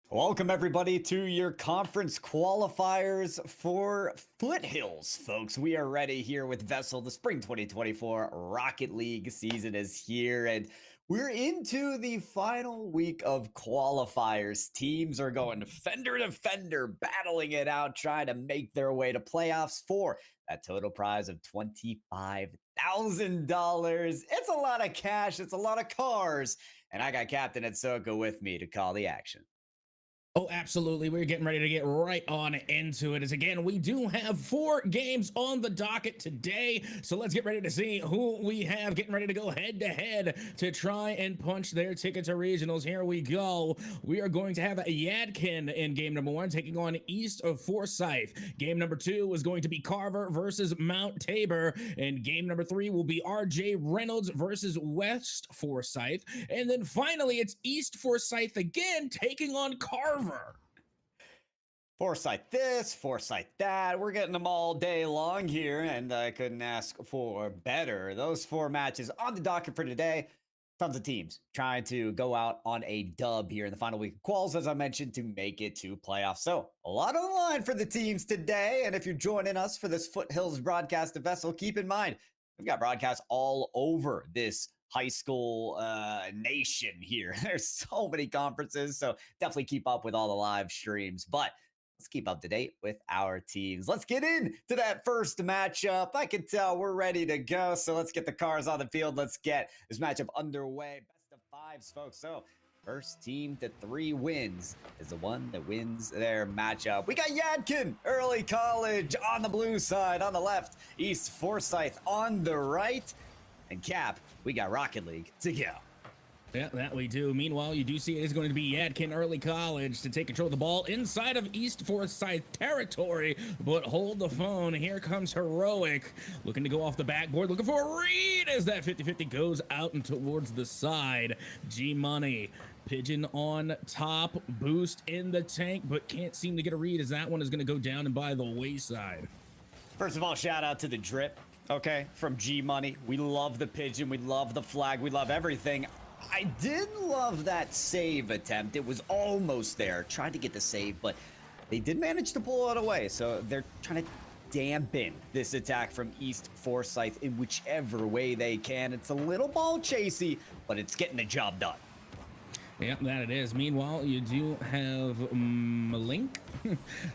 Welcome, everybody, to your conference qualifiers for Foothills, folks. We are ready here with VESL. The spring 2024 Rocket League season is here, and we're into the final week of qualifiers. Teams are going fender to fender, battling it out, trying to make their way to playoffs for that total prize of $25,000. It's a lot of cash, it's a lot of cars, and I got Captain Atsuka with me to call the action. Oh, absolutely. We're getting ready to get right on into it. As again, we do have 4 games on the docket today. So let's get ready to see who we have getting ready to go head to head to try and punch their ticket to regionals. Here we go. We are going to have a Yadkin in game number 1 taking on East of Forsyth. Game number 2 is going to be Carver versus Mount Tabor. And game number 3 will be J Reynolds versus West Forsyth. And then finally, it's East Forsyth again taking on Carver. Forsyth this, Forsyth that. We're getting them all day long here, and I couldn't ask for better. Those 4 matches on the docket for today. Tons of teams trying to go out on a dub here in the final week of quals, as I mentioned, to make it to playoffs. So a lot on the line for the teams today. And if you're joining us for this Foothills broadcast of VESL, keep in mind, we've got broadcasts all over this high school nation here. There's so many conferences, so definitely keep up with all the live streams. But let's keep up to date with our teams. Let's get into that first matchup. I can tell we're ready to go, so let's get the cars on the field. Let's get this matchup underway. Best of 5s, folks. So first team to 3 wins is the one that wins their matchup. We got Yadkin, Early College on the blue side. On the left, East Forsyth on the right. And Cap, we got Rocket League to go. Yeah, that we do. Meanwhile, you do see it is going to be Yadkin Early College to take control of the ball inside of East Forsyth territory, but hold the phone. Here comes Heroic, looking to go off the backboard, looking for a read as that 50-50 goes out and towards the side. G-Money, Pigeon on top, boost in the tank, but can't seem to get a read as that one is going to go down and by the wayside. First of all, shout out to the drip, okay, from G-Money. We love the pigeon, we love the flag, we love everything. I did love that save attempt. It was almost there. Tried to get the save, but they did manage to pull it away. So they're trying to dampen this attack from East Forsyth in whichever way they can. It's a little ball chasey, but it's getting the job done. Yeah, that it is. Meanwhile, you do have Link.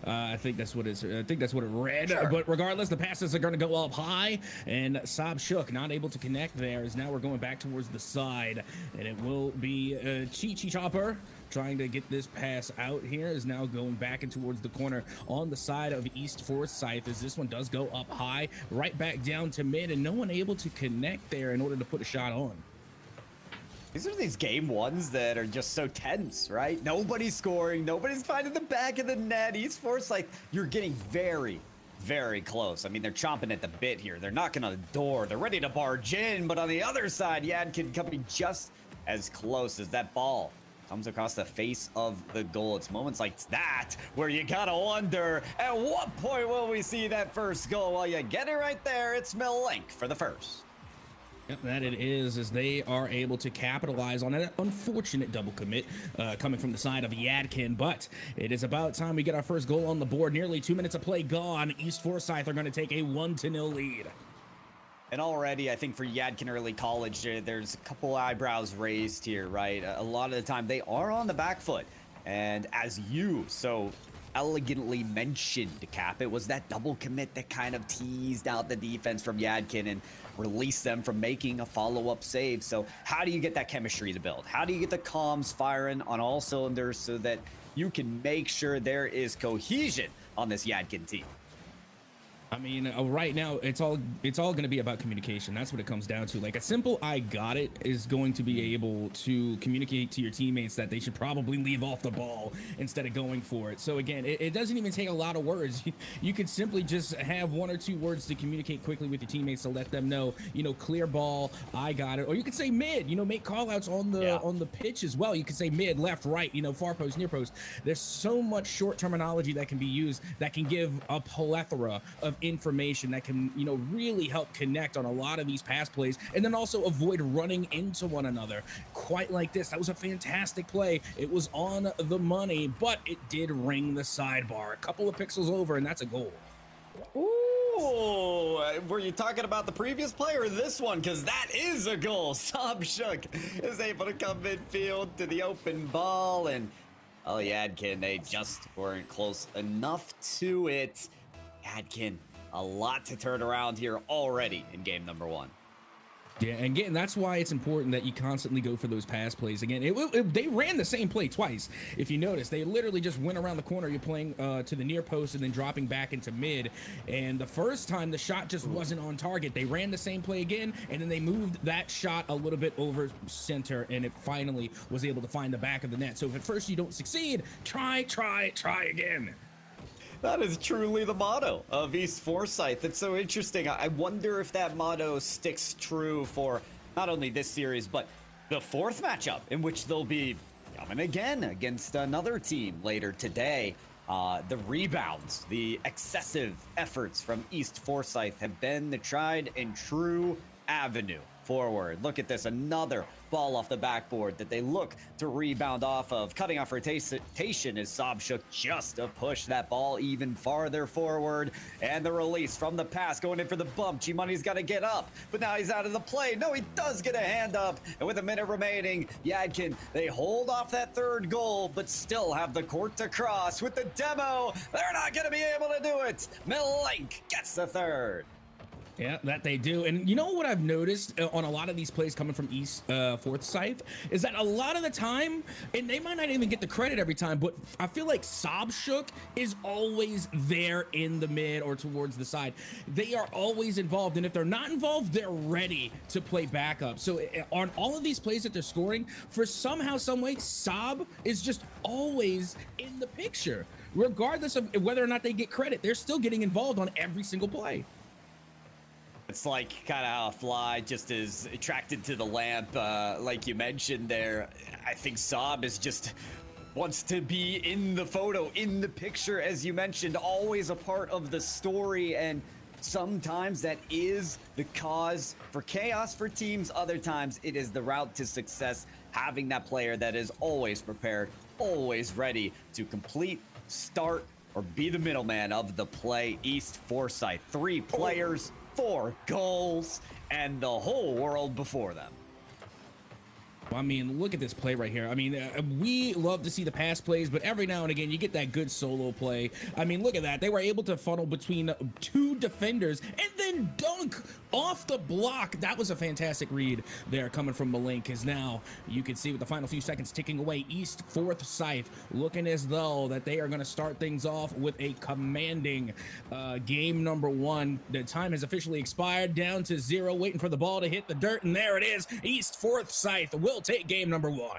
I think that's what it read. Sure. But regardless, the passes are going to go up high, and Saab Shook not able to connect there. As now we're going back towards the side, and it will be Chi Chopper trying to get this pass out here. Is now going back and towards the corner on the side of East Forsyth, as this one does go up high, right back down to mid, and no one able to connect there in order to put a shot on. These are these game 1s that are just so tense, right? Nobody's scoring. Nobody's finding the back of the net. East Forsyth, you're getting very, very close. I mean, they're chomping at the bit here. They're knocking on the door. They're ready to barge in. But on the other side, Yadkin coming just as close as that ball comes across the face of the goal. It's moments like that where you gotta wonder, at what point will we see that first goal? Well, you get it right there. It's Link for the first. Yep, that it is, as they are able to capitalize on an unfortunate double commit coming from the side of Yadkin. But it is about time we get our first goal on the board. Nearly 2 minutes of play gone. East Forsyth are going to take a 1-0 lead. And already, I think for Yadkin Early College, there's a couple eyebrows raised here, right? A lot of the time, they are on the back foot. And as you so elegantly mentioned, Cap, it was that double commit that kind of teased out the defense from Yadkin and released them from making a follow-up save. So how do you get that chemistry to build? How do you get the comms firing on all cylinders so that you can make sure there is cohesion on this Yadkin team? I mean, right now, it's all going to be about communication. That's what it comes down to. Like, a simple "I got it" is going to be able to communicate to your teammates that they should probably leave off the ball instead of going for it. So again, it doesn't even take a lot of words. You could simply just have 1 or 2 words to communicate quickly with your teammates to let them know, you know, clear ball, I got it. Or you could say mid, you know, make call outs on the pitch as well. You could say mid, left, right, you know, far post, near post. There's so much short terminology that can be used that can give a plethora of information that can, you know, really help connect on a lot of these pass plays, and then also avoid running into one another. Quite like this. That was a fantastic play. It was on the money, but it did ring the sidebar. A couple of pixels over, and that's a goal. Ooh, were you talking about the previous play or this one? Because that is a goal. Sabshuk is able to come midfield to the open ball, and oh, Yadkin, they just weren't close enough to it. Yadkin, a lot to turn around here already in game number 1. Yeah, and again, that's why it's important that you constantly go for those pass plays. Again, they ran the same play twice. If you notice, they literally just went around the corner. You're playing to the near post and then dropping back into mid. And the first time, the shot just wasn't on target. They ran the same play again, and then they moved that shot a little bit over center, and it finally was able to find the back of the net. So if at first you don't succeed, try again. That is truly the motto of East Forsyth. It's so interesting. I wonder if that motto sticks true for not only this series, but the 4th matchup, in which they'll be coming again against another team later today. The rebounds, the excessive efforts from East Forsyth have been the tried and true avenue forward. Look at this, another ball off the backboard that they look to rebound off of. Cutting off rotation is Sabshuk just to push that ball even farther forward. And the release from the pass going in for the bump. G-Money's got to get up, but now he's out of the play. No, he does get a hand up. And with a minute remaining, Yadkin, they hold off that 3rd goal, but still have the court to cross. With the demo, they're not going to be able to do it. Milenk gets the 3rd. Yeah, that they do. And you know what I've noticed on a lot of these plays coming from East Forsyth is that a lot of the time, and they might not even get the credit every time, but I feel like Sabshuk is always there in the mid or towards the side. They are always involved, and if they're not involved, they're ready to play backup. So on all of these plays that they're scoring, for somehow, some way, Sab is just always in the picture. Regardless of whether or not they get credit, they're still getting involved on every single play. It's like kind of how a fly just is attracted to the lamp, like you mentioned there. I think Saab is just wants to be in the photo, in the picture, as you mentioned, always a part of the story. And sometimes that is the cause for chaos for teams. Other times it is the route to success, having that player that is always prepared, always ready to complete, start, or be the middleman of the play. East Forsyth, 3 players, 4 goals, and the whole world before them. I mean, look at this play right here. I mean, we love to see the pass plays, but every now and again, you get that good solo play. I mean, look at that. They were able to funnel between 2 defenders and then dunk off the block. That was a fantastic read there coming from Milenk, because now you can see with the final few seconds ticking away, East Forsyth looking as though that they are going to start things off with a commanding game number 1. The time has officially expired, down to 0, waiting for the ball to hit the dirt, and there it is. East Forsyth will take game number 1.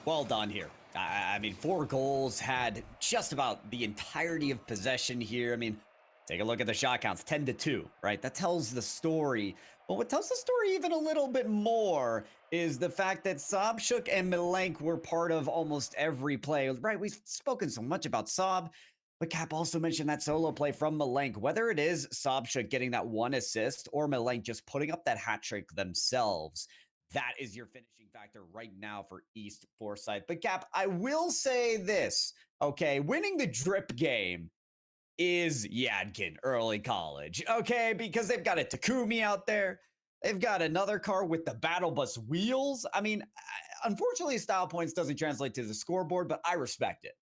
Well done here. I mean, 4 goals, had just about the entirety of possession here. I mean, take a look at the shot counts, 10-2, right? That tells the story. But what tells the story even a little bit more is the fact that Sabshuk and Milenk were part of almost every play, right? We've spoken so much about Sab, but Cap also mentioned that solo play from Milenk. Whether it is Sabshuk getting that 1 assist or Milenk just putting up that hat trick themselves, that is your finishing factor right now for East Forsyth. But Cap, I will say this, okay? Winning the drip game is Yadkin early college, okay? Because they've got a Takumi out there. They've got another car with the battle bus wheels. I mean, unfortunately, style points doesn't translate to the scoreboard, but I respect it.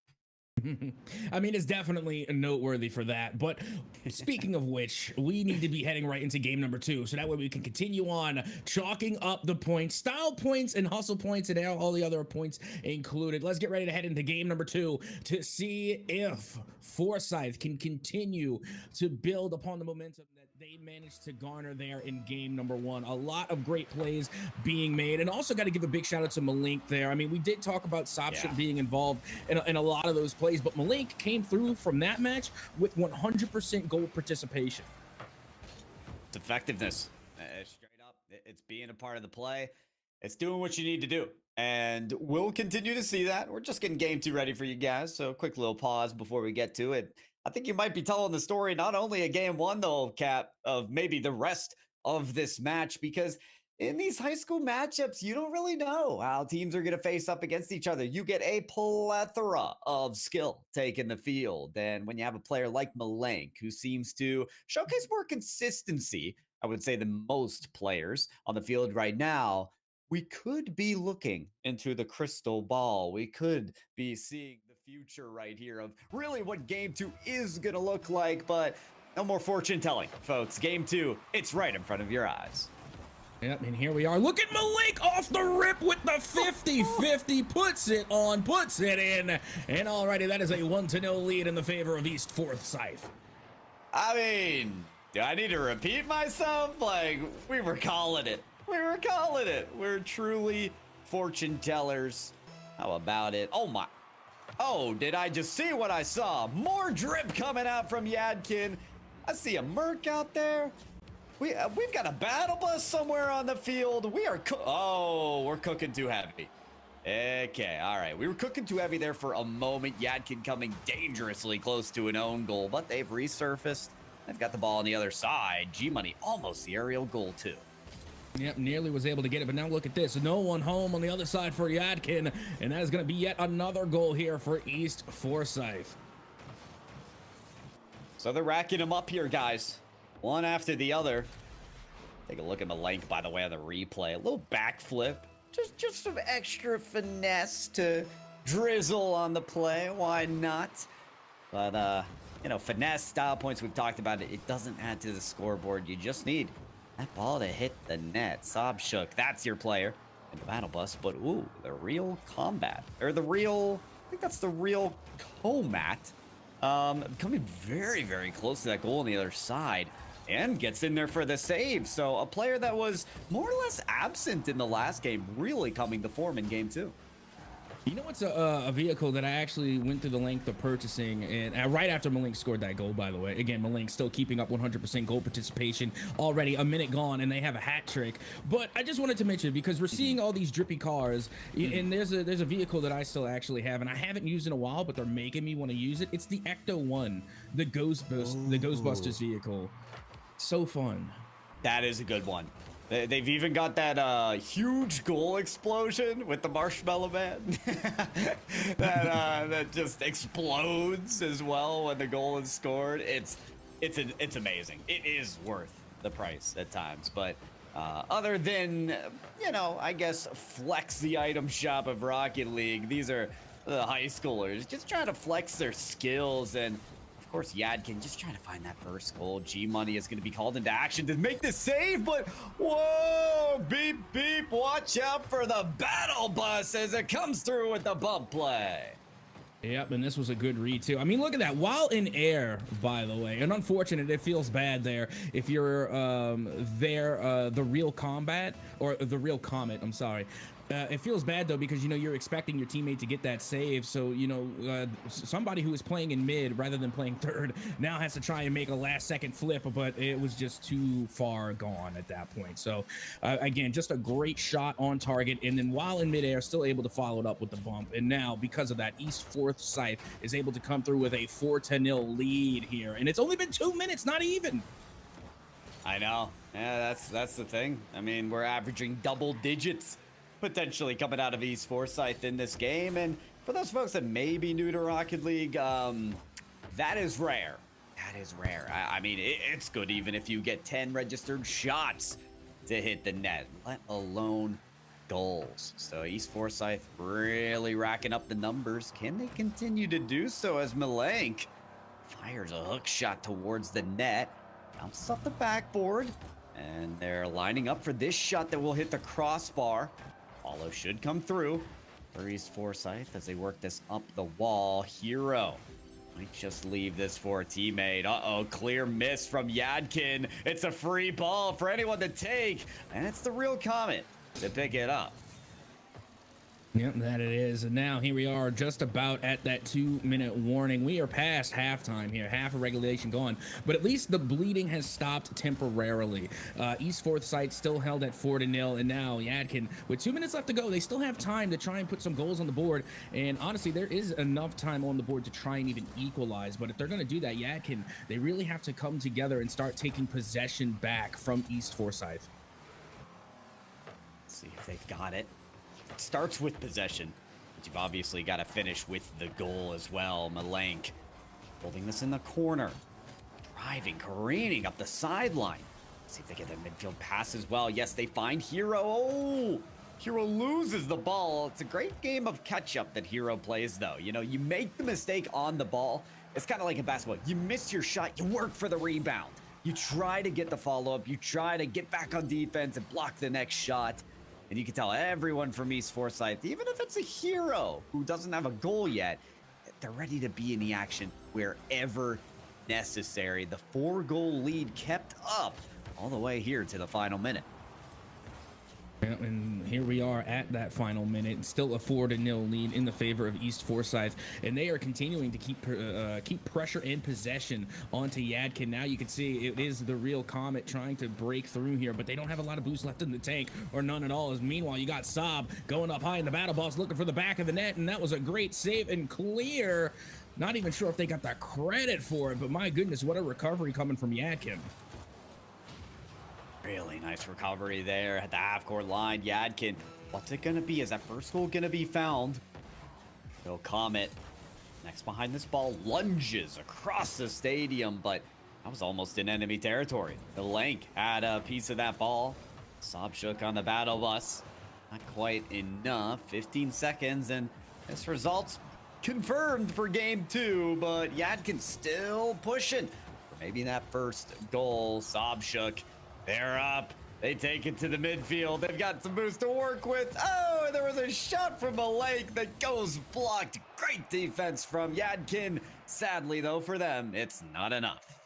I mean, it's definitely noteworthy for that. But speaking of which, we need to be heading right into game number 2, so that way we can continue on chalking up the points, style points and hustle points, and all the other points included. Let's get ready to head into game number 2 to see if Forsyth can continue to build upon the momentum that they managed to garner there in game number 1. A lot of great plays being made, and also got to give a big shout out to Milenk there. I mean, we did talk about Sabshuk being involved in a lot of those plays, but Milenk came through from that match with 100% goal participation. It's effectiveness. Straight up, it's being a part of the play. It's doing what you need to do. And we'll continue to see that. We're just getting game 2 ready for you guys. So quick little pause before we get to it. I think you might be telling the story not only a game one, though, Cap, of maybe the rest of this match, because in these high school matchups, you don't really know how teams are going to face up against each other. You get a plethora of skill taking the field. And when you have a player like Malenk, who seems to showcase more consistency, I would say, than most players on the field right now, we could be looking into the crystal ball. We could be seeing the future right here of really what game two is going to look like. But no more fortune telling, folks. Game two, it's right in front of your eyes. Yep, and here we are. Look at Malik off the rip with the 50-50. Puts it on, puts it in. And alrighty, that is a 1-0 lead in the favor of East Forsyth. I mean, do I need to repeat myself? Like, we were calling it. We were calling it. We're truly fortune tellers. How about it? Oh my. Oh, did I just see what I saw? More drip coming out from Yadkin. I see a Merc out there. We've got a battle bus somewhere on the field. We are we're cooking too heavy. Okay, all right. We were cooking too heavy there for a moment. Yadkin coming dangerously close to an own goal, but they've resurfaced. They've got the ball on the other side. G-Money almost the aerial goal too. Yep, nearly was able to get it, but now look at this. No one home on the other side for Yadkin, and that is going to be yet another goal here for East Forsyth. So they're racking them up here, guys. One after the other. Take a look at Malenk, by the way, on the replay. A little backflip. Just some extra finesse to drizzle on the play. Why not? But, you know, finesse, style points, we've talked about it. It doesn't add to the scoreboard. You just need that ball to hit the net. Sobchuk, that's your player in the battle bus. But, ooh, the real combat. Or the real, I think that's the real Comat. Coming very, very close to that goal on the other side. And gets in there for the save. So a player that was more or less absent in the last game, really coming to form in game two. You know what's a vehicle that I actually went through the length of purchasing, and right after Malenk scored that goal, by the way. Again, Malenk still keeping up 100% goal participation, already a minute gone, and they have a hat trick. But I just wanted to mention, because we're seeing all these drippy cars, and there's a vehicle that I still actually have, and I haven't used in a while, but they're making me want to use it. It's the Ecto 1, the Ghostbusters vehicle. So fun. That is a good one. They've even got that huge goal explosion with the Marshmallow Man that just explodes as well when the goal is scored. It's amazing. It is worth the price at times, but other than, you know, I guess flex the item shop of Rocket League, these are the high schoolers just trying to flex their skills. And of course, Yadkin just trying to find that first goal. G-Money is going to be called into action to make the save, but whoa, beep, beep, watch out for the battle bus as it comes through with the bump play. Yep, and this was a good read too. I mean, look at that, while in air, by the way. And unfortunate, it feels bad there if you're the real combat, or the real comet, I'm sorry. It feels bad though, because, you know, you're expecting your teammate to get that save. So, you know, somebody who is playing in mid rather than playing third now has to try and make a last second flip, but it was just too far gone at that point. So again, just a great shot on target. And then while in midair, still able to follow it up with the bump. And now, because of that, East Forsyth is able to come through with a 4-0 lead here. And it's only been 2 minutes, not even. I know. Yeah, that's the thing. I mean, we're averaging double digits potentially coming out of East Forsyth in this game. And for those folks that may be new to Rocket League, that is rare. That is rare. I mean, it's good even if you get 10 registered shots to hit the net, let alone goals. So East Forsyth really racking up the numbers. Can they continue to do so as Malenk fires a hook shot towards the net, bounces off the backboard, and they're lining up for this shot that will hit the crossbar. Follow should come through for East Forsyth as they work this up the wall. Hero might just leave this for a teammate. Uh-oh, clear miss from Yadkin. It's a free ball for anyone to take, and it's the real Comet to pick it up. Yep, that it is. And now here we are just about at that 2-minute warning. We are past halftime here, half of regulation gone, but at least the bleeding has stopped temporarily. East Forsyth still held at 4-0, and now Yadkin, with 2 minutes left to go, they still have time to try and put some goals on the board. And honestly, there is enough time on the board to try and even equalize. But if they're going to do that, Yadkin, they really have to come together and start taking possession back from East Forsyth. Let's see if they've got it. It starts with possession, but you've obviously got to finish with the goal as well. Malenk holding this in the corner, driving, careening up the sideline. See if they get that midfield pass as well. Yes, they find Hero. Oh, Hero loses the ball. It's a great game of catch-up that Hero plays, though. You know, you make the mistake on the ball. It's kind of like in basketball. You miss your shot, you work for the rebound. You try to get the follow-up. You try to get back on defense and block the next shot. And you can tell everyone from East Forsyth, even if it's a Hero who doesn't have a goal yet, they're ready to be in the action wherever necessary. The 4-goal lead kept up all the way here to the final minute. And here we are at that final minute, still a 4-0 lead in the favor of East Forsyth, and they are continuing to keep pressure and possession onto Yadkin. Now you can see it is the real Comet trying to break through here, but they don't have a lot of boost left in the tank, or none at all. As meanwhile, you got Saab going up high in the battle box looking for the back of the net, and that was a great save and clear. Not even sure if they got the credit for it, but my goodness, what a recovery coming from Yadkin. Really nice recovery there at the half-court line. Yadkin, what's it going to be? Is that first goal going to be found? Bill Comet, next behind this ball, lunges across the stadium, but that was almost in enemy territory. The Lank had a piece of that ball. Sobchuk on the battle bus. Not quite enough. 15 seconds, and this result's confirmed for game 2, but Yadkin still pushing. Maybe that first goal. Sobchuk, they're up. They take it to the midfield. They've got some boost to work with. Oh, there was a shot from a lake that goes blocked. Great defense from Yadkin. Sadly, though, for them, it's not enough.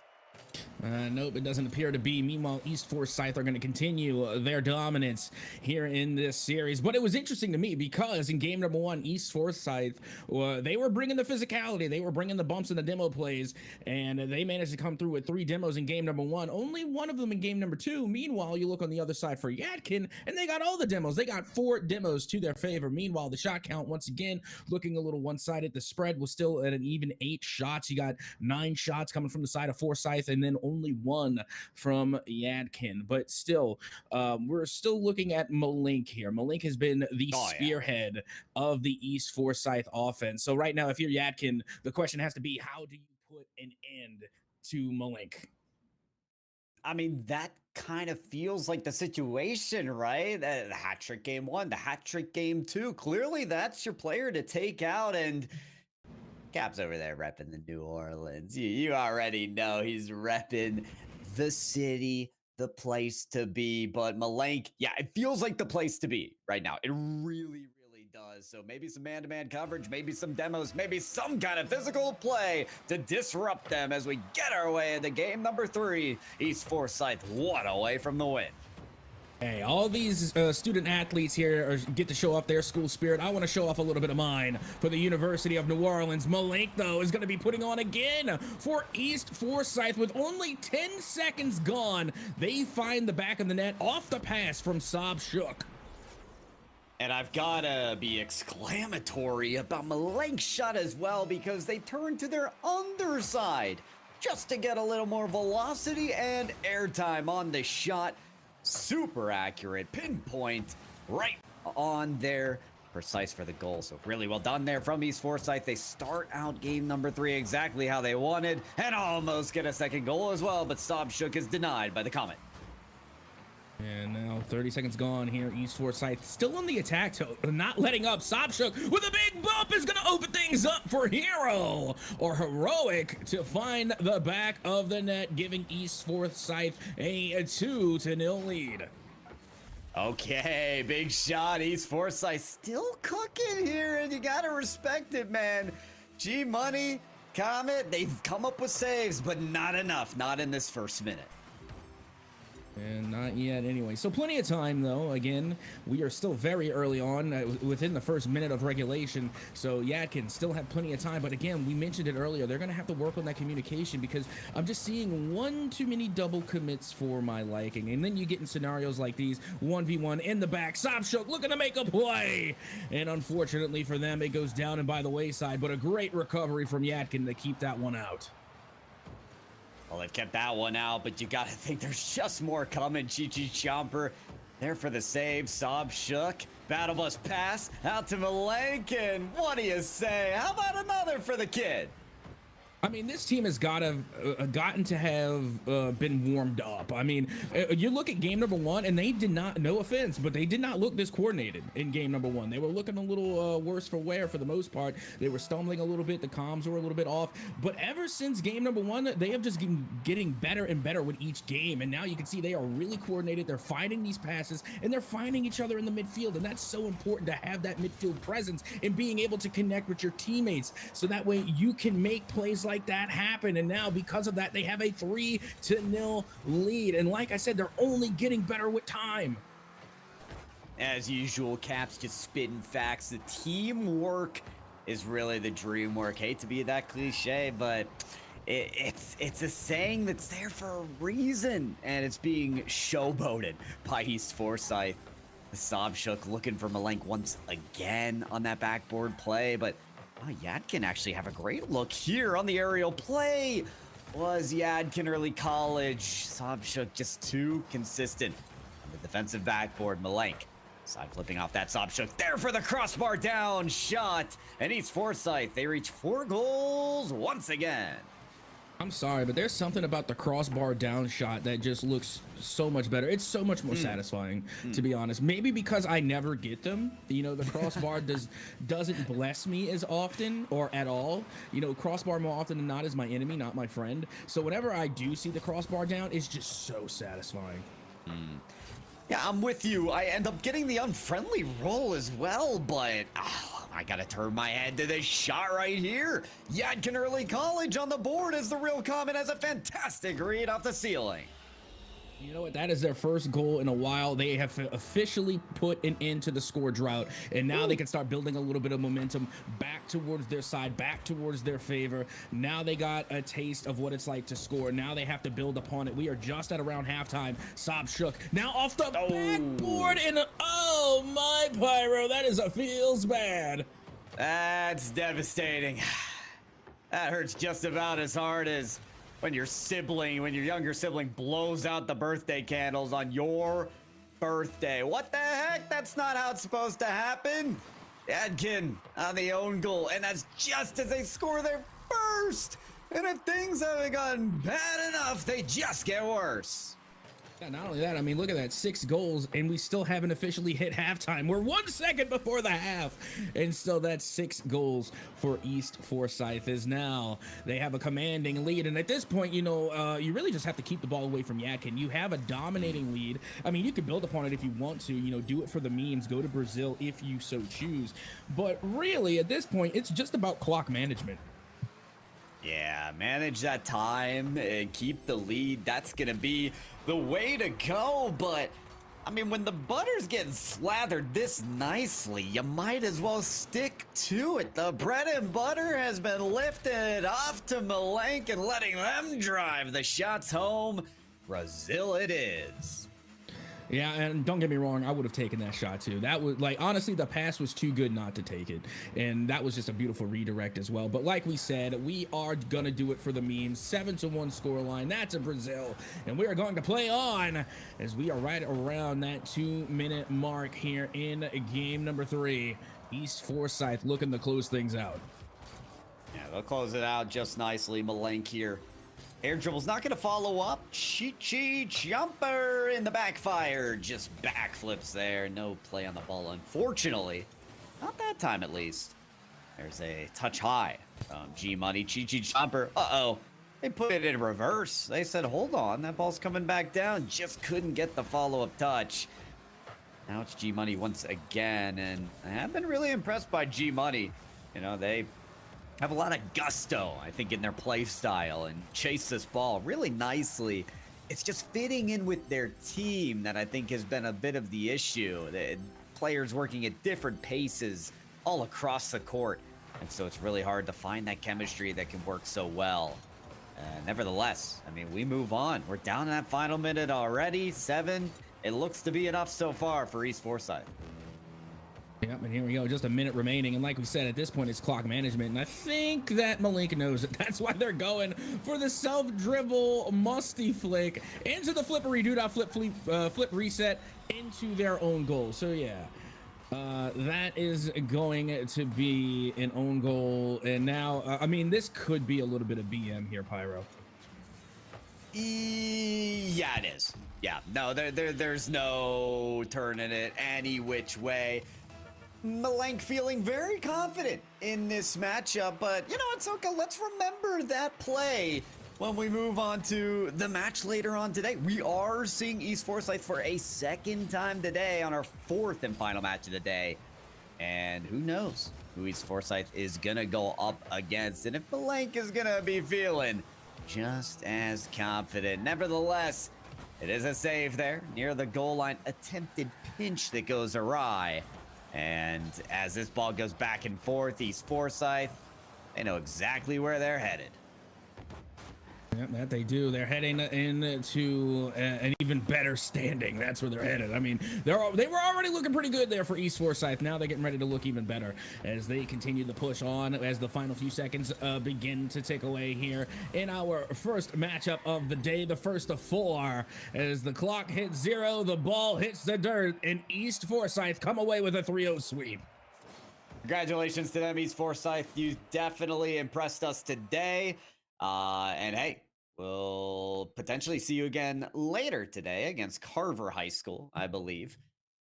Nope, it doesn't appear to be. Meanwhile, East Forsyth are going to continue their dominance here in this series. But it was interesting to me because in game number 1, East Forsyth, they were bringing the physicality. They were bringing the bumps and the demo plays, and they managed to come through with 3 demos in game number 1. Only one of them in game number 2. Meanwhile, you look on the other side for Yadkin, and they got all the demos. They got 4 demos to their favor. Meanwhile, the shot count, once again, looking a little one-sided. The spread was still at an even 8 shots. You got 9 shots coming from the side of Forsyth, and then only 1 from Yadkin. But still, we're still looking at Malink here. Malink has been the spearhead of the East Forsyth offense. So right now, if you're Yadkin, the question has to be, how do you put an end to Malink? I mean, that kind of feels like the situation, right? The hat trick game 1, the hat trick game 2. Clearly, that's your player to take out, and Cap's over there repping the New Orleans. You already know he's repping the city, the place to be. But Malenk, yeah, it feels like the place to be right now. It really, really does. So maybe some man-to-man coverage, maybe some demos, maybe some kind of physical play to disrupt them as we get our way into game number 3. East Forsyth 1 away from the win. Hey, all these student athletes here get to show off their school spirit. I want to show off a little bit of mine for the University of New Orleans. Malink, though, is going to be putting on again for East Forsyth with only 10 seconds gone. They find the back of the net off the pass from Sobchuk. And I've got to be exclamatory about Malink's shot as well, because they turn to their underside just to get a little more velocity and airtime on the shot. Super accurate, pinpoint, right on there, precise for the goal. So really well done there from East Forsyth. They start out game number 3 exactly how they wanted and almost get a second goal as well, but Sobchuk is denied by the Comet. And now 30 seconds gone here. East Forsyth still on the attack, not letting up. Sobchuk with a big bump is going to open things up for Hero, or Heroic, to find the back of the net, giving East Forsyth a 2-0 lead. Okay, big shot. East Forsyth still cooking here, and you got to respect it, man. G-Money, Comet, they've come up with saves, but not enough. Not in this first minute. And not yet anyway. So plenty of time though. Again, we are still very early on within the first minute of regulation. So Yadkin still have plenty of time. But again, we mentioned it earlier. They're going to have to work on that communication because I'm just seeing one too many double commits for my liking. And then you get in scenarios like these 1v1 in the back. Sobchuk looking to make a play. And unfortunately for them, it goes down and by the wayside. But a great recovery from Yadkin to keep that one out. Well, they've kept that one out, but you gotta think there's just more coming. Chi-Chi Chomper there for the save. Sobchuk, battle bus pass out to Malenkin. What do you say? How about another for the kid? I mean, this team has gotten to have been warmed up. I mean, you look at game number one, and they did not, no offense, but they did not look this coordinated in game number one. They were looking a little worse for wear for the most part. They were stumbling a little bit. The comms were a little bit off. But ever since game number one, they have just been getting better and better with each game. And now you can see they are really coordinated. They're finding these passes, and they're finding each other in the midfield. And that's so important to have that midfield presence and being able to connect with your teammates. So that way you can make plays like that happen. And now because of that, they have a 3-0 lead. And like I said, they're only getting better with time. As usual, Caps just spitting facts. The teamwork is really the dream work. Hate to be that cliche, but it's a saying that's there for a reason, and it's being showboated by East Forsyth. Sobchuk looking for Malenk once again on that backboard play, but Yadkin actually have a great look here on the aerial play. Was Yadkin early college. Sobchuk just too consistent on the defensive backboard. Malenk side flipping off that Sobchuk there for the crossbar down shot. And East Forsyth, they reach 4 goals once again. I'm sorry, but there's something about the crossbar down shot that just looks so much better. It's so much more satisfying, to be honest. Maybe because I never get them. You know, the crossbar doesn't bless me as often or at all. You know, crossbar more often than not is my enemy, not my friend. So whenever I do see the crossbar down, it's just so satisfying. Yeah, I'm with you. I end up getting the unfriendly roll as well, but I gotta turn my head to this shot right here. Yadkin early college on the board as the real comment has a fantastic read off the ceiling. You know what? That is their first goal in a while. They have officially put an end to the score drought, and now they can start building a little bit of momentum back towards their side, back towards their favor. Now they got a taste of what it's like to score. Now they have to build upon it. We are just at around halftime. Sobchuk now off the backboard, and oh my pyro, that feels bad. That's devastating. That hurts just about as hard as when your younger sibling blows out the birthday candles on your birthday. What the heck? That's not how it's supposed to happen. Yadkin on the own goal, and that's just as they score their first. And if things haven't gotten bad enough, they just get worse. Yeah, not only that, I mean, look at that, 6 goals, and we still haven't officially hit halftime. We're 1 second before the half, and still that's 6 goals for East Forsyth. Is now they have a commanding lead, and at this point, you know, you really just have to keep the ball away from Yadkin. You have a dominating lead. I mean, you can build upon it if you want to, you know, do it for the memes, go to Brazil if you so choose. But really, at this point, it's just about clock management. Yeah, manage that time and keep the lead. That's gonna be the way to go. But I mean, when the butter's getting slathered this nicely, you might as well stick to it. The bread and butter has been lifted off to Malenk and letting them drive the shots home. Brazil it is. Yeah, and don't get me wrong, I would have taken that shot too. That was, like, honestly, the pass was too good not to take it. And that was just a beautiful redirect as well. But like we said, we are going to do it for the memes. 7-1 scoreline. That's a Brazil. And we are going to play on as we are right around that 2-minute mark here in game number 3. East Forsyth looking to close things out. Yeah, they'll close it out just nicely. Malenk here. Air dribble's not going to follow up. Chi-Chi Jumper in the backfire. Just backflips there. No play on the ball, unfortunately. Not that time, at least. There's a touch high from G-Money. Chi-Chi Jumper. Uh-oh. They put it in reverse. They said, hold on. That ball's coming back down. Just couldn't get the follow-up touch. Now it's G-Money once again. And I have been really impressed by G-Money. You know, they have a lot of gusto, I think, in their play style and chase this ball really nicely. it's just fitting in with their team that I think has been a bit of the issue. The players working at different paces all across the court. And so it's really hard to find that chemistry that can work so well. Nevertheless, I mean, we move on. We're down in that final minute already. 7. It looks to be enough so far for East Forsyth. Yep, and here we go, just a minute remaining, and like we said, at this point it's clock management, and I think that Malink knows it. That's why they're going for the self-dribble musty flick into the flippery doodah flip reset into their own goal. So yeah, that is going to be an own goal, and now I mean, this could be a little bit of BM here, Pyro. Yeah, it is. Yeah, no, there's no turning it any which way. Malenk feeling very confident in this matchup, but you know, it's okay. Let's remember that play when we move on to the match later on today. We are seeing East Forsyth for a second time today on our 4th and final match of the day. And who knows who East Forsyth is gonna go up against, and if Malenk is gonna be feeling just as confident. Nevertheless, it is a save there near the goal line. Attempted pinch that goes awry. And as this ball goes back and forth, East Forsyth, they know exactly where they're headed. Yep, that they do. They're heading into an even better standing. That's where they're headed. I mean, they were already looking pretty good there for East Forsyth. Now they're getting ready to look even better as they continue to push on as the final few seconds begin to tick away here in our first matchup of the day, the first of 4. As the clock hits 0, the ball hits the dirt, and East Forsyth come away with a 3-0 sweep. Congratulations to them, East Forsyth. You definitely impressed us today. And hey, we'll potentially see you again later today against Carver High School, I believe.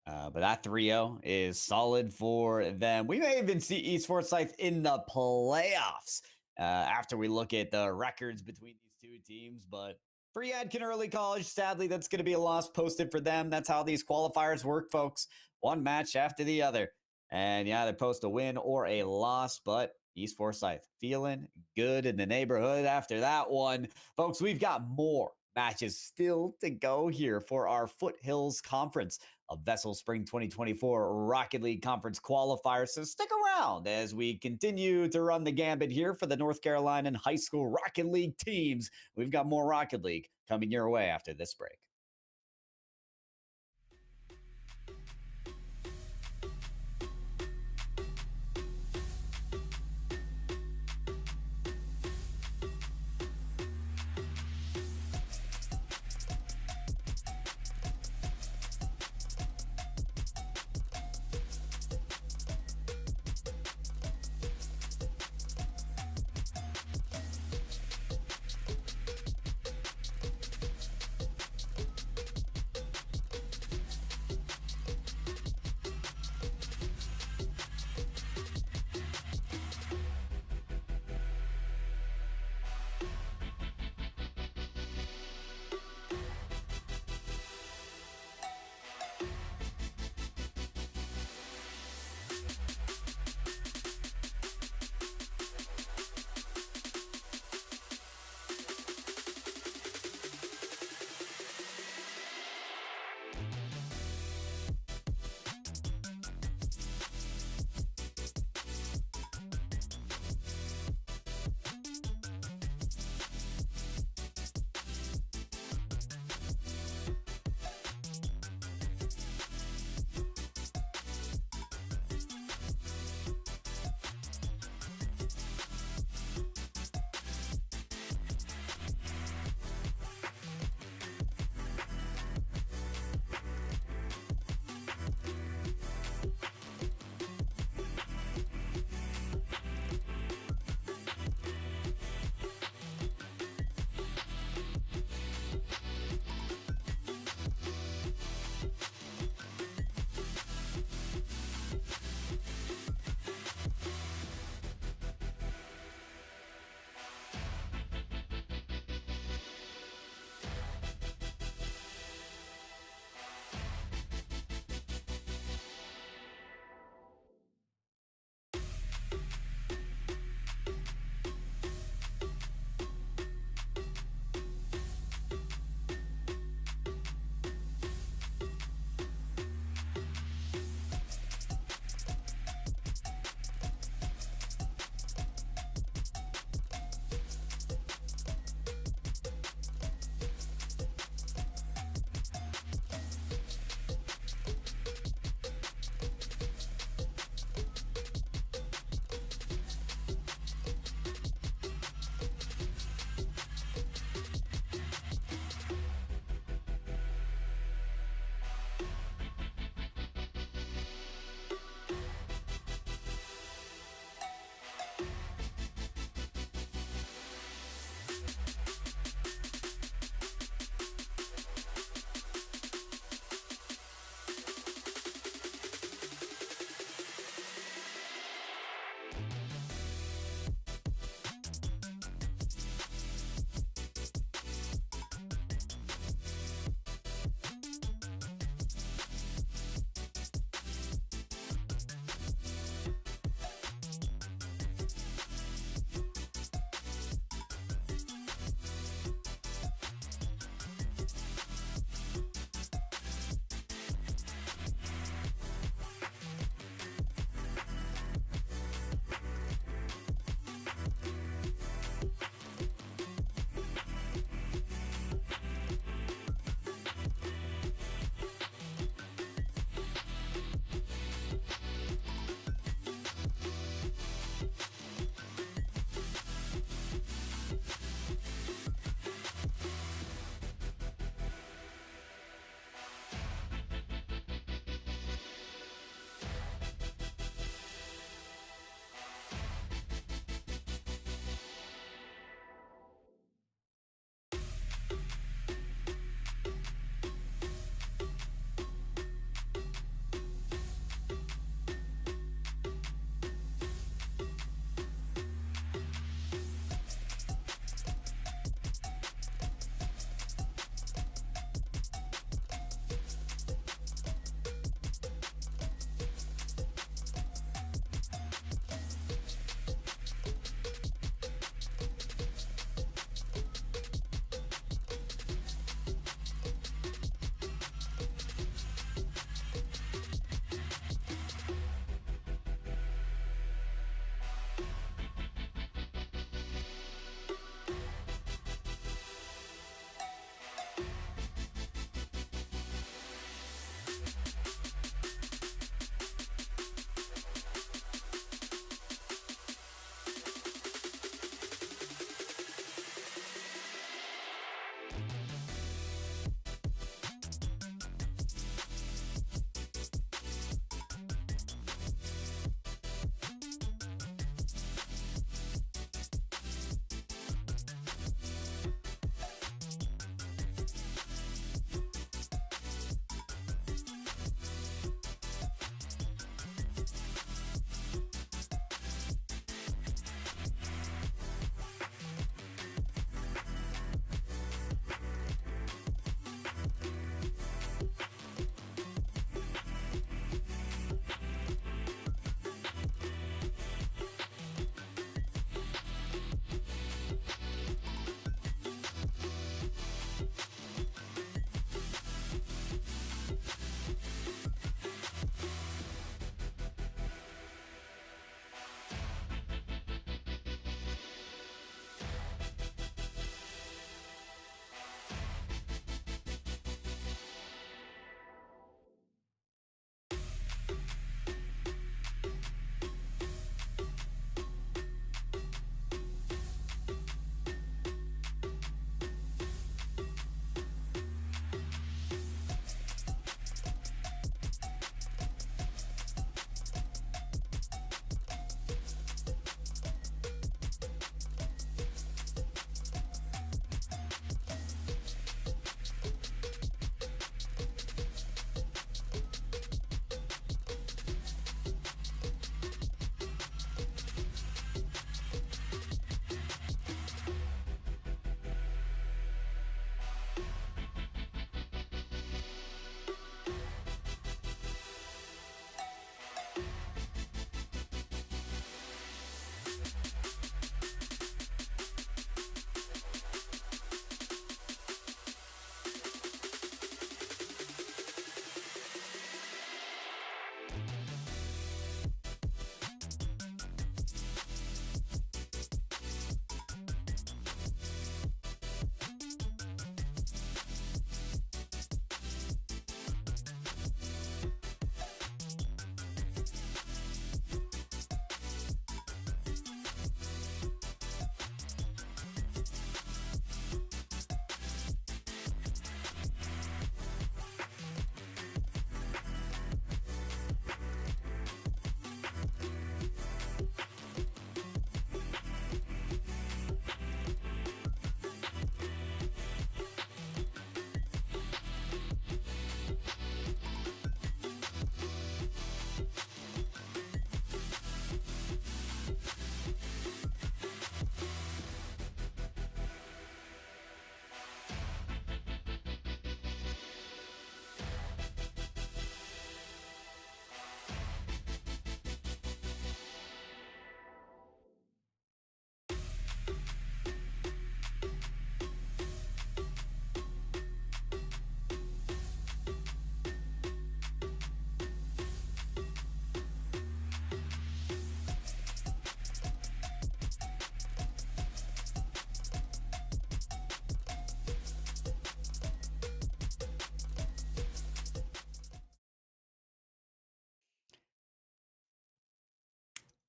But that 3-0 is solid for them. We may even see East Forsyth in the playoffs after we look at the records between these two teams. But for Yadkin Early College, sadly, that's going to be a loss posted for them. That's how these qualifiers work, folks. One match after the other. And yeah, they post a win or a loss, but East Forsyth feeling good in the neighborhood after that one. Folks, we've got more matches still to go here for our Foothills Conference of VESL Spring 2024 Rocket League Conference Qualifiers. So stick around as we continue to run the gambit here for the North Carolina High School Rocket League teams. We've got more Rocket League coming your way after this break.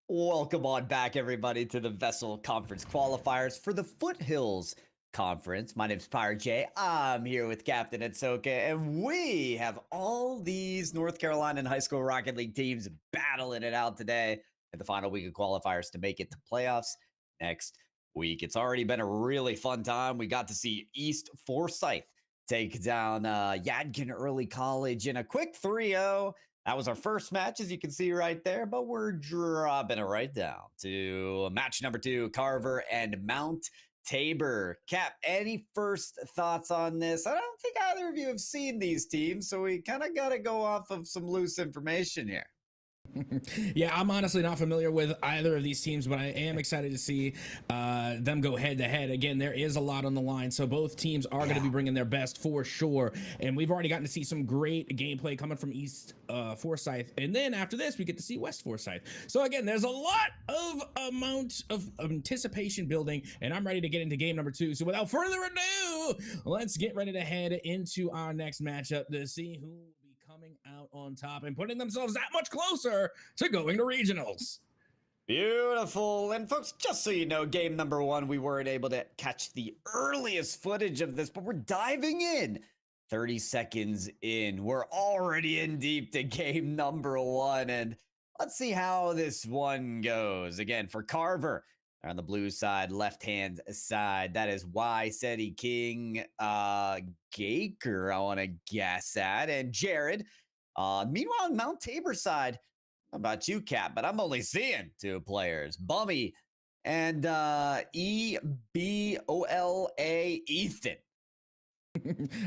Welcome on back, everybody, to the VESL Conference Qualifiers for the Foothills Conference. My name's Pirate J. I'm here with Captain Atsoka, and we have all these North Carolina and high school Rocket League teams battling it out today at the final week of qualifiers to make it to playoffs next week. It's already been a really fun time. We got to see East Forsyth take down Yadkin Early College in a quick 3-0. That was our first match, as you can see right there, but we're dropping it right down to match number 2, Carver and Mount Tabor. Cap, any first thoughts on this? I don't think either of you have seen these teams, so we kind of got to go off of some loose information here. Yeah, I'm honestly not familiar with either of these teams, but I am excited to see them go head to head. Again, there is a lot on the line, so both teams are going to be bringing their best for sure. And we've already gotten to see some great gameplay coming from East Forsyth, and then after this, we get to see West Forsyth. So again, there's a lot of amount of anticipation building, and I'm ready to get into game number 2. So without further ado, let's get ready to head into our next matchup to see who coming out on top and putting themselves that much closer to going to regionals. Beautiful. And folks, just so you know, game number 1, we weren't able to catch the earliest footage of this, but we're diving in 30 seconds in. We're already in deep to game number 1, and let's see how this one goes. Again, for Carver, on the blue side, left-hand side, that is Yadkin King Gaker, I want to guess at, and Jared. Meanwhile, on Mount Tabor side, how about you, Cap? But I'm only seeing 2 players, Bummy and Ebola Ethan.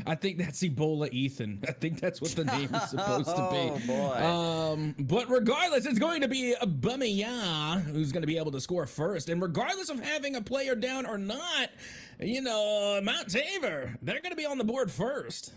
I think that's Ebola Ethan. I think that's what the name is supposed to be. Oh boy. But regardless, it's going to be a Bummy who's going to be able to score first. And regardless of having a player down or not, you know, Mount Tabor, they're going to be on the board first.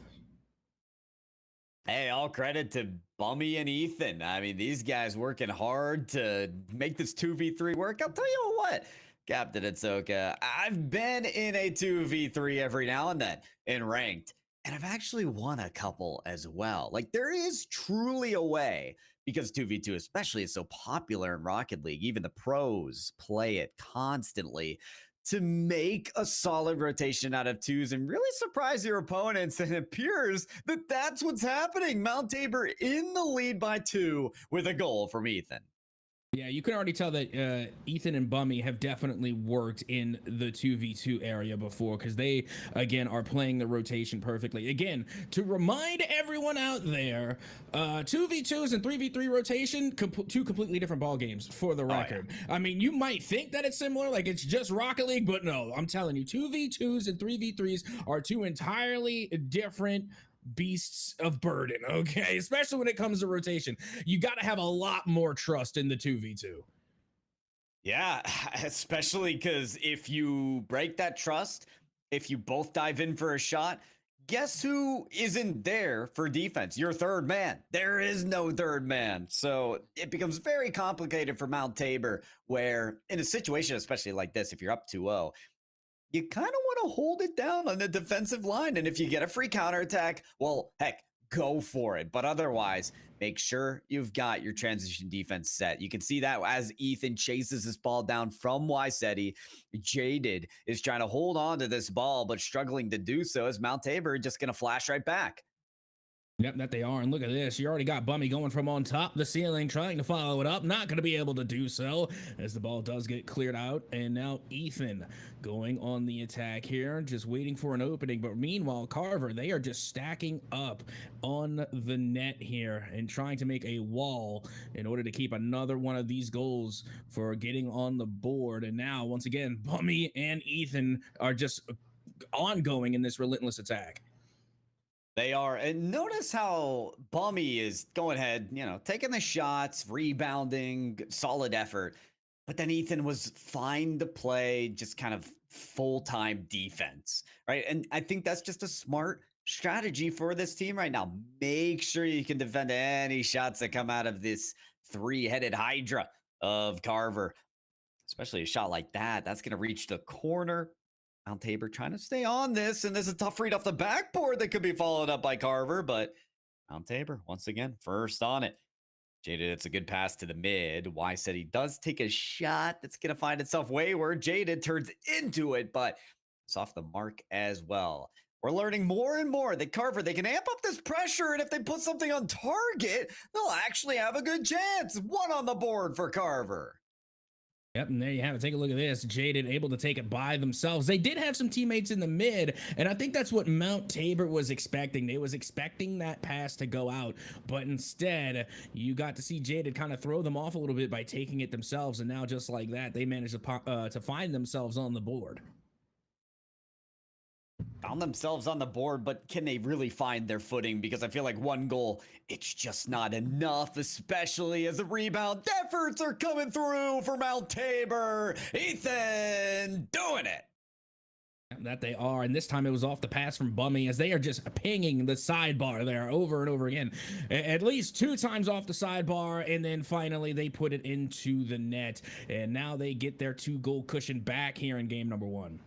Hey, all credit to Bummy and Ethan. I mean, these guys working hard to make this 2v3 work. I'll tell you what, Captain Atsoka, I've been in a 2v3 every now and then in ranked, and I've actually won a couple as well. Like, there is truly a way, because 2v2 especially is so popular in Rocket League, even the pros play it constantly, to make a solid rotation out of 2s and really surprise your opponents. And it appears that that's what's happening. Mount Tabor in the lead by 2 with a goal from Ethan. Yeah, you can already tell that Ethan and Bummy have definitely worked in the 2v2 area before, because they, again, are playing the rotation perfectly. Again, to remind everyone out there, 2v2s and 3v3 rotation, 2 completely different ball games for the record. Oh, yeah. I mean, you might think that it's similar, like it's just Rocket League, but no, I'm telling you, 2v2s and 3v3s are 2 entirely different beasts of burden, okay? Especially when it comes to rotation. You got to have a lot more trust in the 2v2. Yeah, especially because if you break that trust, if you both dive in for a shot, guess who isn't there for defense? Your third man. There is no third man. So it becomes very complicated for Mount Tabor, where in a situation, especially like this, if you're up 2-0, you kind of want to hold it down on the defensive line. And if you get a free counterattack, well, heck, go for it. But otherwise, make sure you've got your transition defense set. You can see that as Ethan chases this ball down from Yadkin. Jaded is trying to hold on to this ball, but struggling to do so, as Mount Tabor just going to flash right back. Yep, that they are. And look at this. You already got Bummy going from on top of the ceiling, trying to follow it up. Not going to be able to do so as the ball does get cleared out. And now Ethan going on the attack here, just waiting for an opening. But meanwhile, Carver, they are just stacking up on the net here and trying to make a wall in order to keep another one of these goals for getting on the board. And now, once again, Bummy and Ethan are just ongoing in this relentless attack. They are. And notice how Bummy is going ahead, you know, taking the shots, rebounding, solid effort. But then Ethan was fine to play, just kind of full-time defense, right? And I think that's just a smart strategy for this team right now. Make sure you can defend any shots that come out of this 3-headed Hydra of Carver, especially a shot like that. That's going to reach the corner. Mount Tabor trying to stay on this, and there's a tough read off the backboard that could be followed up by Carver, but Mount Tabor, once again, first on it. Jaded, it's a good pass to the mid. Y said he does take a shot that's going to find itself wayward. Jaded turns into it, but it's off the mark as well. We're learning more and more that Carver, they can amp up this pressure, and if they put something on target, they'll actually have a good chance. One on the board for Carver. Yep, and there you have it. Take a look at this. Jaded able to take it by themselves. They did have some teammates in the mid, and I think that's what Mount Tabor was expecting. They was expecting that pass to go out, but instead, you got to see Jaded kind of throw them off a little bit by taking it themselves, and now just like that, they managed to find themselves on the board. Found themselves on the board, but can they really find their footing? Because I feel like one goal, it's just not enough, especially as the rebound efforts are coming through for Mount Tabor. Ethan doing it. That they are, and this time it was off the pass from Bummy, as they are just pinging the sidebar there over and over again, at least 2 times off the sidebar, and then finally they put it into the net, and now they get their 2-goal cushion back here in game number 1.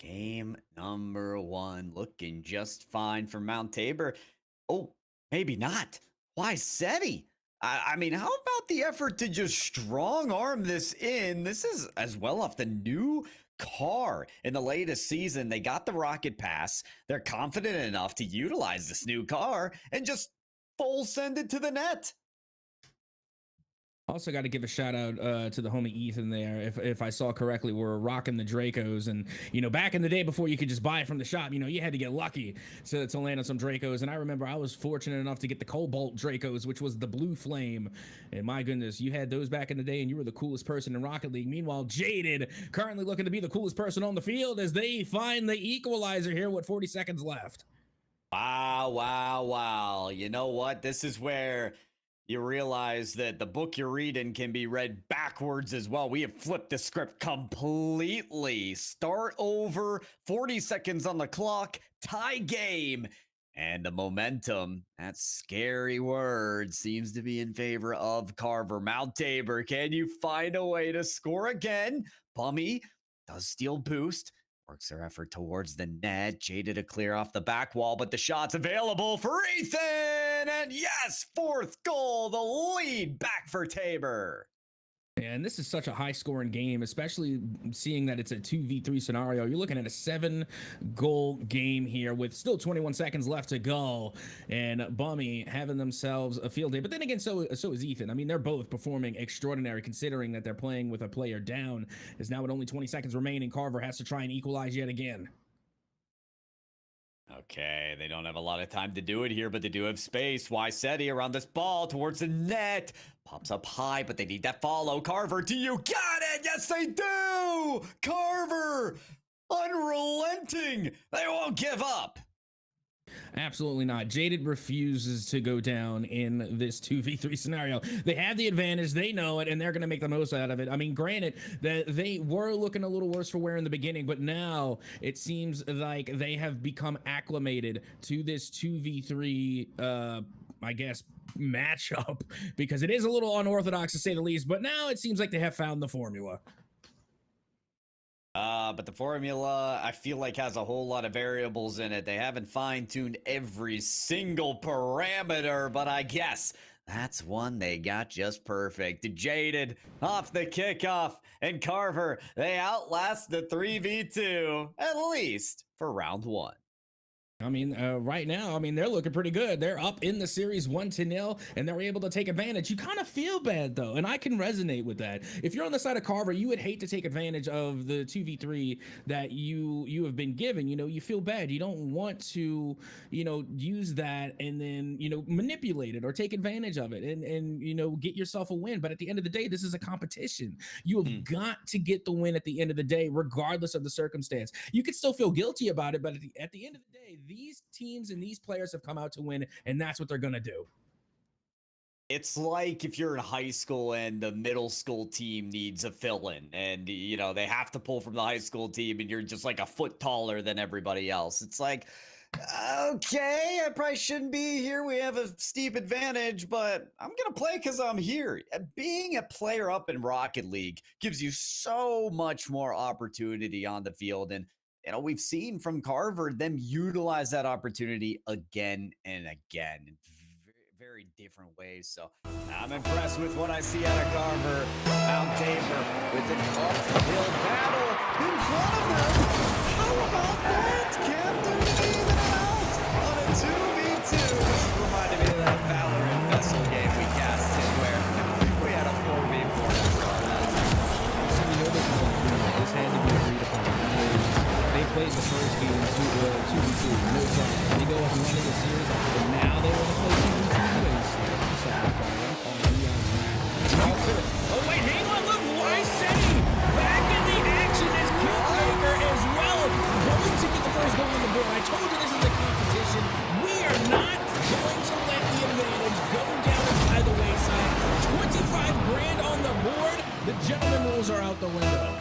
Game number 1 looking just fine for Mount Tabor. Oh, maybe not. Why Seti? I mean, how about the effort to just strong arm this in? This is as well off the new car in the latest season. They got the Rocket Pass. They're confident enough to utilize this new car and just full send it to the net. Also got to give a shout out to the homie Ethan there. If I saw correctly, we're rocking the Dracos, and back in the day before you could just buy it from the shop, you had to get lucky to land on some Dracos. And I remember I was fortunate enough to get the Cobalt Dracos, which was the blue flame. And my goodness, you had those back in the day, and you were the coolest person in Rocket League. Meanwhile, Jaded currently looking to be the coolest person on the field as they find the equalizer here with 40 seconds left. Wow. You know what? This is where you realize that the book you're reading can be read backwards as well. We have flipped the script completely. Start over, 40 seconds on the clock, tie game. And the momentum, that scary word, seems to be in favor of Carver. Mount Tabor, can you find a way to score again? Bummy does steal boost. Works their effort towards the net. Jaded to clear off the back wall, but the shot's available for Ethan. And yes, 4th goal, the lead back for Tabor. And this is such a high-scoring game, especially seeing that it's a 2v3 scenario. You're looking at a 7-goal game here with still 21 seconds left to go. And Bummy having themselves a field day. But then again, so is Ethan. I mean, they're both performing extraordinary considering that they're playing with a player down. As now with only 20 seconds remaining, Carver has to try and equalize yet again. Okay, they don't have a lot of time to do it here, but they do have space. Seti around this ball towards the net. Pops up high, but they need that follow. Carver, do you got it? Yes, they do! Carver, unrelenting. They won't give up. Absolutely not. Jaded refuses to go down in this 2v3 scenario. They have the advantage, they know it, and they're going to make the most out of it. I mean, granted that they were looking a little worse for wear in the beginning, but now it seems like they have become acclimated to this 2v3 I guess matchup, because it is a little unorthodox to say the least, but now it seems like they have found the formula. But the formula, I feel like, has a whole lot of variables in it. They haven't fine-tuned every single parameter, but I guess that's one they got just perfect. Jaded off the kickoff, and Carver, they outlast the 3v2, at least for round 1. I mean, right now, I mean, they're looking pretty good. They're up in the series 1-0, and they're able to take advantage. You kind of feel bad, though, and I can resonate with that. If you're on the side of Carver, you would hate to take advantage of the 2v3 that you have been given. You feel bad. You don't want to, use that and then, manipulate it or take advantage of it and get yourself a win. But at the end of the day, this is a competition. You have got to get the win at the end of the day, regardless of the circumstance. You could still feel guilty about it, but at the end of the day, these teams and these players have come out to win, and that's what they're going to do. It's like if you're in high school and the middle school team needs a fill-in, and they have to pull from the high school team, and you're just like a foot taller than everybody else. It's like, okay, I probably shouldn't be here. We have a steep advantage, but I'm gonna play because I'm here. Being a player up in Rocket League gives you so much more opportunity on the field, and we've seen from Carver them utilize that opportunity again and again. very different ways. So I'm impressed with what I see out of Carver. Mount Tabor with an uphill battle in front of them. How about that? Captain even out on a 2v2. This reminded me of that Valor and VESL game we cast in where we had a 4v4 to start that. So we know this had to be agreed upon. They played the first game 2v2, no problem. They go up and win the series, and now they want to play 2v2 ways. Oh wait, hang on, look, Lycée back in the action as Killmaker as well, going to get the first goal on the board. I told you this is a competition. We are not going to let the advantage go down by the wayside. 25 grand on the board. The gentleman rules are out the window.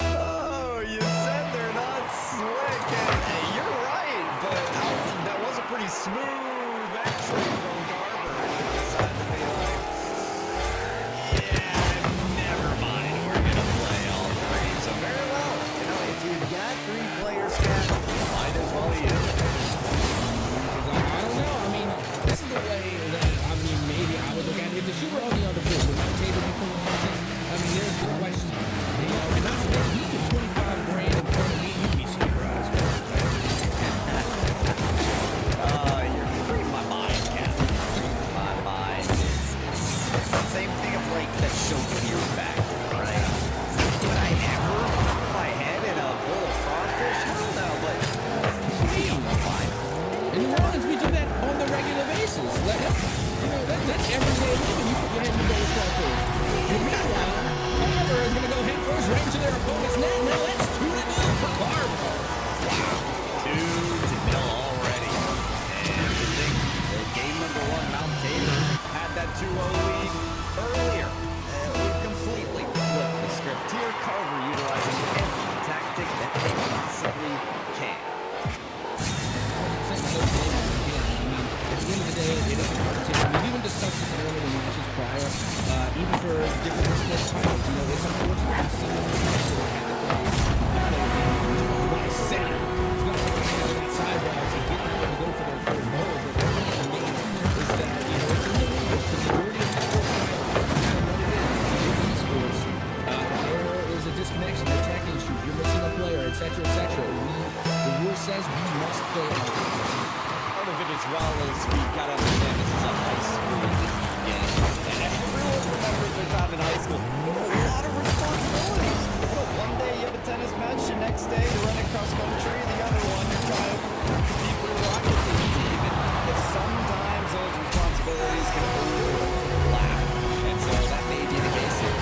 Oh, you said they're not slick, and hey, you're right, but that was a pretty smooth entry from Garber. He decided to be like, yeah, never mind, we're gonna play all three. So very well, you know, if you've got 3 players, Cat, might as well use it. I don't know. I mean, this is the way that, I mean, maybe I would look at it. If the shoe were on the other foot, would Mount Tabor be pulling punches? I mean, there's the question. You know, and not to mention, you get 25 grand in front of me, you'd be surprised. You're reading my mind, Cat. My mind is the same thing of like that Shakespeare fact, right? Would I ever put my head in a bowl of crawfish? I don't know, but fine. In New Orleans, we do that on the regular basis. Like, you know, that's everyday living. You put your head in the bowl of crawfish. And meanwhile, Carver is going to go head first right into their opponent's net. Now let's 2-0 for Carver. Wow. 2-0 already. And to think that game number 1, Mount Tabor, had that 2-0 lead earlier. We've completely flipped the script here. Carver utilizing every tactic that they possibly can. At the end of the day, it is a competition. We've even discussed this earlier in matches prior, even for different sports titles. You know, it's unfortunate to see them Lycée is going to take advantage of that sidewalk to get them to go for their third goal. But the point of the game is that, you know, it's a little bit the majority of the sports titles. No matter what it is, in esports, there is a disconnection. They're attacking shoot. You're missing a player, etc., etc. The rule says we must play Part of it as well is we've got to understand this is a high school game. And everyone remembers their time in high school. A lot of responsibilities. One day you have a tennis match, the next day you're running cross country, the other one you're trying to compete for the Rocket League team. And sometimes those responsibilities can overlap. And so that may be the case here.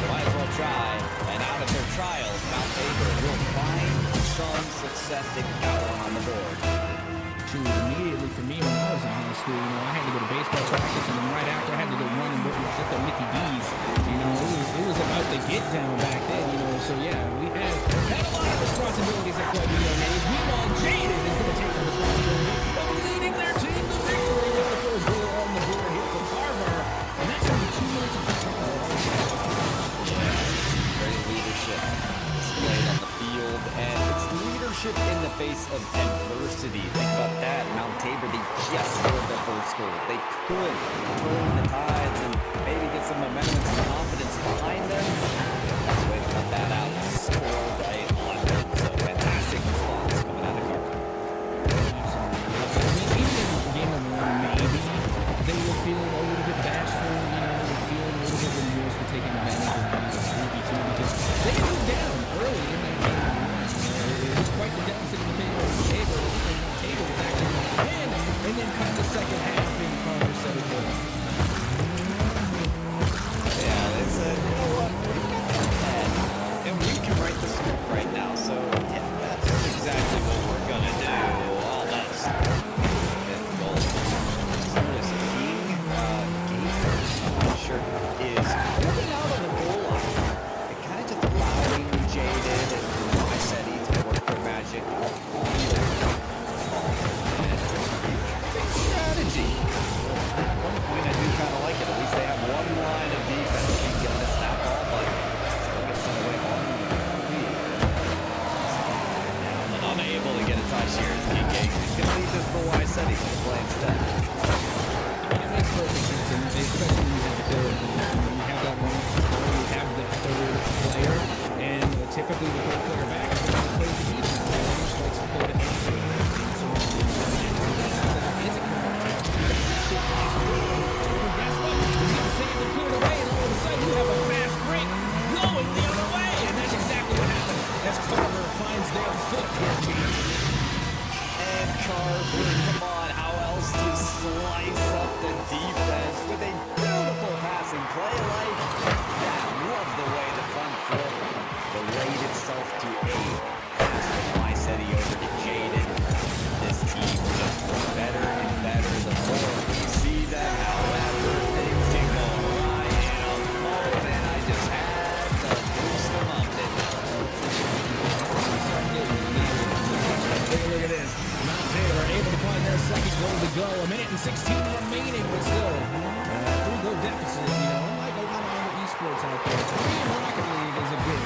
Might as well try. And out of their trials, Mount Tabor will find some success. They got one on the board. Shoot, immediately for me when I was in high school, you know, I had to go to baseball practice, and then right after I had to go run and check up Mickey D's. You know, it was about the get down back then, you know. So yeah, we had a lot of responsibilities at Club age. Meanwhile, Jaden is going to take the responsibility of leading their team to victory with the first goal on the board here for Carver, and that's only 2 minutes of time. Great leadership displayed on the field, and it's leadership in the face of adversity. Think about that. Mount Tabor, they just scored their first goal. They could turn the tides and maybe get some momentum and some confidence behind them. That's the way to cut that out. Score right on them. So fantastic response coming out of Carver. Even in game number 1, maybe they were feeling a little bit bashful, you know, they were feeling a little bit remorse for taking advantage of the 3v2 because they moved down early in that game. It was quite the deficit in the favor of Tabor. Tabor was actually going to win, and then come the second half in Carver set it goal. Yeah, they said, you know what, we've got that, and we can write the script right minute and 16 remaining, but still, 3-goal deficit, you know, unlike a lot of other esports out there. 3 in Rocket League is a big,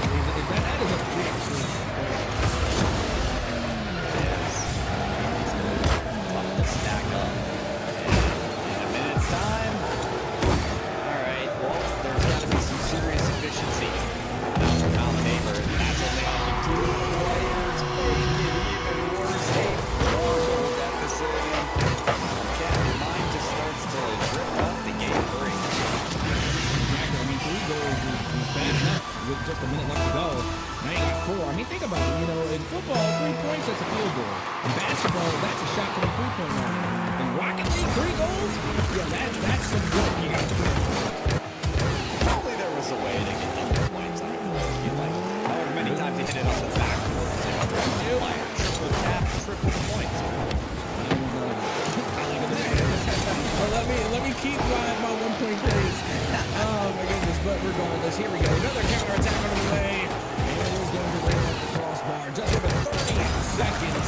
that is a big swing. Tough to stack up. In a minute's time. All right, well, there's got to be some serious efficiency. Now for Mount Tabor, that's only up to 2 players. Make it even worse. A 4-goal deficit. Again, your mind just starts to drift off to game 3. Exactly. I mean, 3 goals is bad enough with just a minute left to go. Now you got 4. I mean, think about it. You know, in football, 3 points, that's a field goal. In basketball, that's a shot from the 3-point line. In Rocket League, 3 goals? Yeah, that's some good. You got to put it. Probably there was a way to get double points. I don't know if you like. However many times you hit it on the backboards, you know, triple tap, triple points. Let me keep my 1-point praise. Oh my goodness, but regardless, here we go. Another counter attack on the way. And it is going to bring up the crossbar. Just over 30 seconds.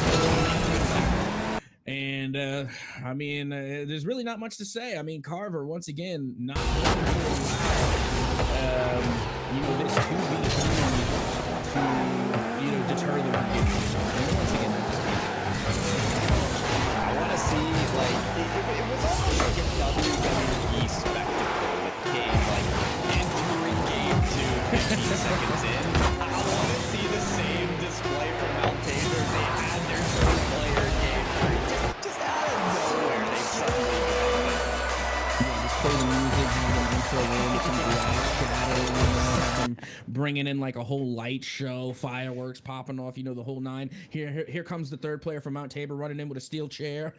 And I mean, there's really not much to say. I mean, Carver once again not going to allow you know, this 2v3 to deter them from getting it. Once again, I want to see, like, it was almost like a WWE spectacle with King, like, entering game 2 15 seconds in. I want to see the same display from Mount Tabor. They had their third player in game 3. Just out of nowhere, they suddenly got it. Yeah, just play the music, have an intro in, some glass shadow, you know, have them bringing in like a whole light show, fireworks popping off, you know, the whole 9. Here comes the third player from Mount Tabor running in with a steel chair.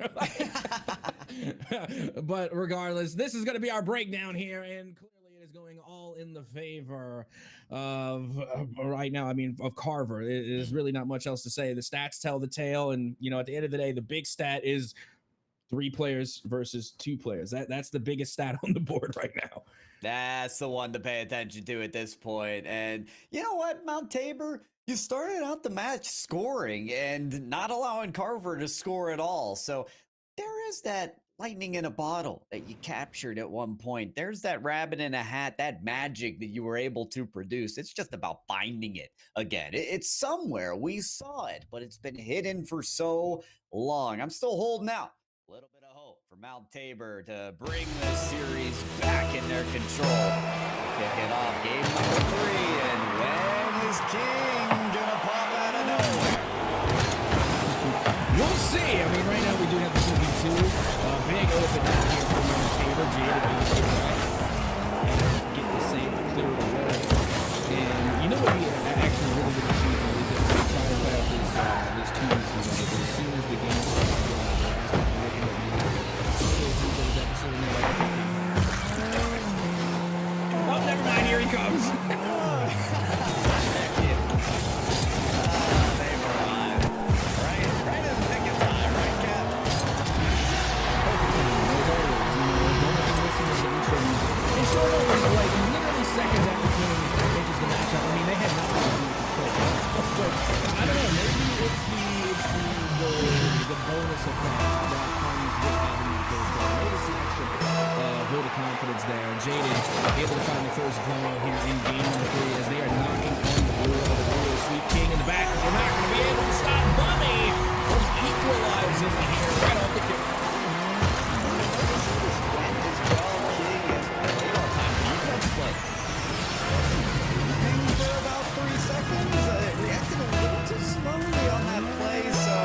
But regardless, this is going to be our breakdown here, and clearly it is going all in the favor of right now. I mean, of Carver. There's really not much else to say. The stats tell the tale, and you know, at the end of the day, the big stat is 3 players versus 2 players. That's the biggest stat on the board right now. That's the one to pay attention to at this point. And you know what, Mount Tabor, you started out the match scoring and not allowing Carver to score at all. So there is that lightning in a bottle that you captured at one point. There's that rabbit in a hat, that magic that you were able to produce. It's just about finding it again. It's somewhere. We saw it, but it's been hidden for so long. I'm still holding out a little bit of hope for Mount Tabor to bring this series back in their control. Kick it off, game number 3, and when is King gonna pop out of nowhere? We'll see. I mean, right now we do have the 2v2. Big open out here for Mount Tabor. Jay to be right and get the save to clear it away. And you know what we actually really good to see is that we try to play out this 2v2. As soon as the game starts, oh, never mind. Here he comes. Seconds after King enters the matchup. I mean, they had nothing to do with this play. But I don't know. Maybe it's the bonus effect that comes with having these goals going. Maybe it's the extra vote of confidence there. And Jaden able to find the first goal here in game number 3 as they are knocking on the door of the door. Sweet King in the back. They're not going to be able to stop Bummy from equalizing here right off the kick. Reacted a little too slowly on that play, so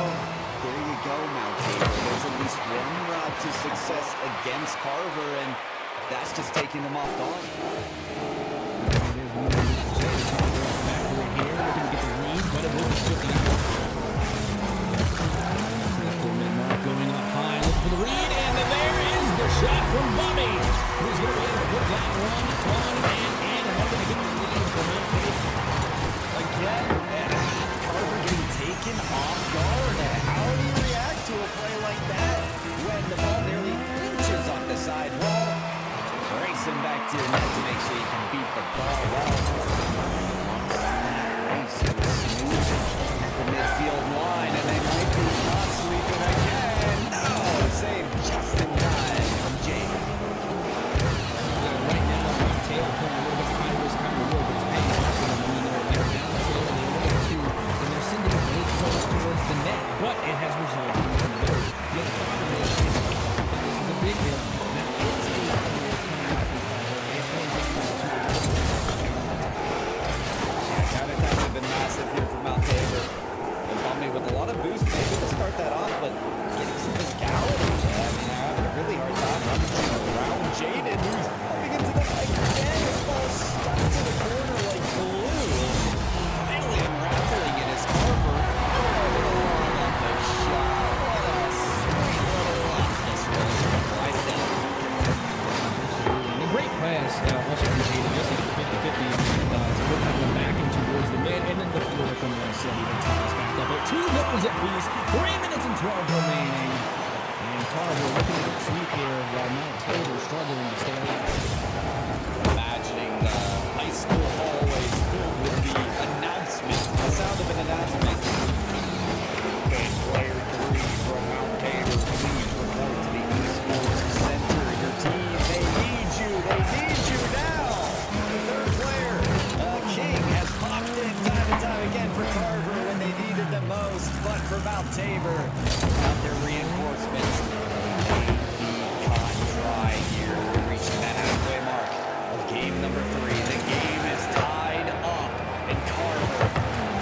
there you go, Mount Tabor. There's at least one route to success against Carver, and that's just taking them off guard. Going up high, looking for the read, and there is the shot from Bummy, who's going to be able to put that one on and in, and they're going to get the lead for Mount Tabor. Again, Carver getting taken off guard. How do you react to a play like that when the ball nearly inches off the side wall? Racing back to your net to make sure you can beat the ball well. Once that race is smooth at the midfield line, and they might be not sleeping again. No, save just in particular, that is a counterattacks have been massive here for Mount Tabor. And Bumby with a lot of boost, maybe to start that off, but getting some physicality. I mean, they're having a really hard time running around Jaden, who's bumping into the mic again. This ball stuck to the corner like glue. Finally unraveling it is Carver. Great pass, also from Jaden, just like 50-50 to look at them back and towards the mid, and then the floor from the city to tie us back up. 2 goals apiece, 3 minutes and 12 remaining. And Carver looking at the sweep here while Mount Tabor struggling to stay alive. Imagining the high school hallways filled with the announcement, the sound of an announcement. Okay, player 3 from Mount Tabor, please report to the esports center. Your team, they need you now. The third player, King, has popped in time and time again for Carver when they needed the most, but for Mount Tabor, without their reinforcements, they be caught dry here. We're reaching that halfway mark of game number 3. The game is tied up, and Carver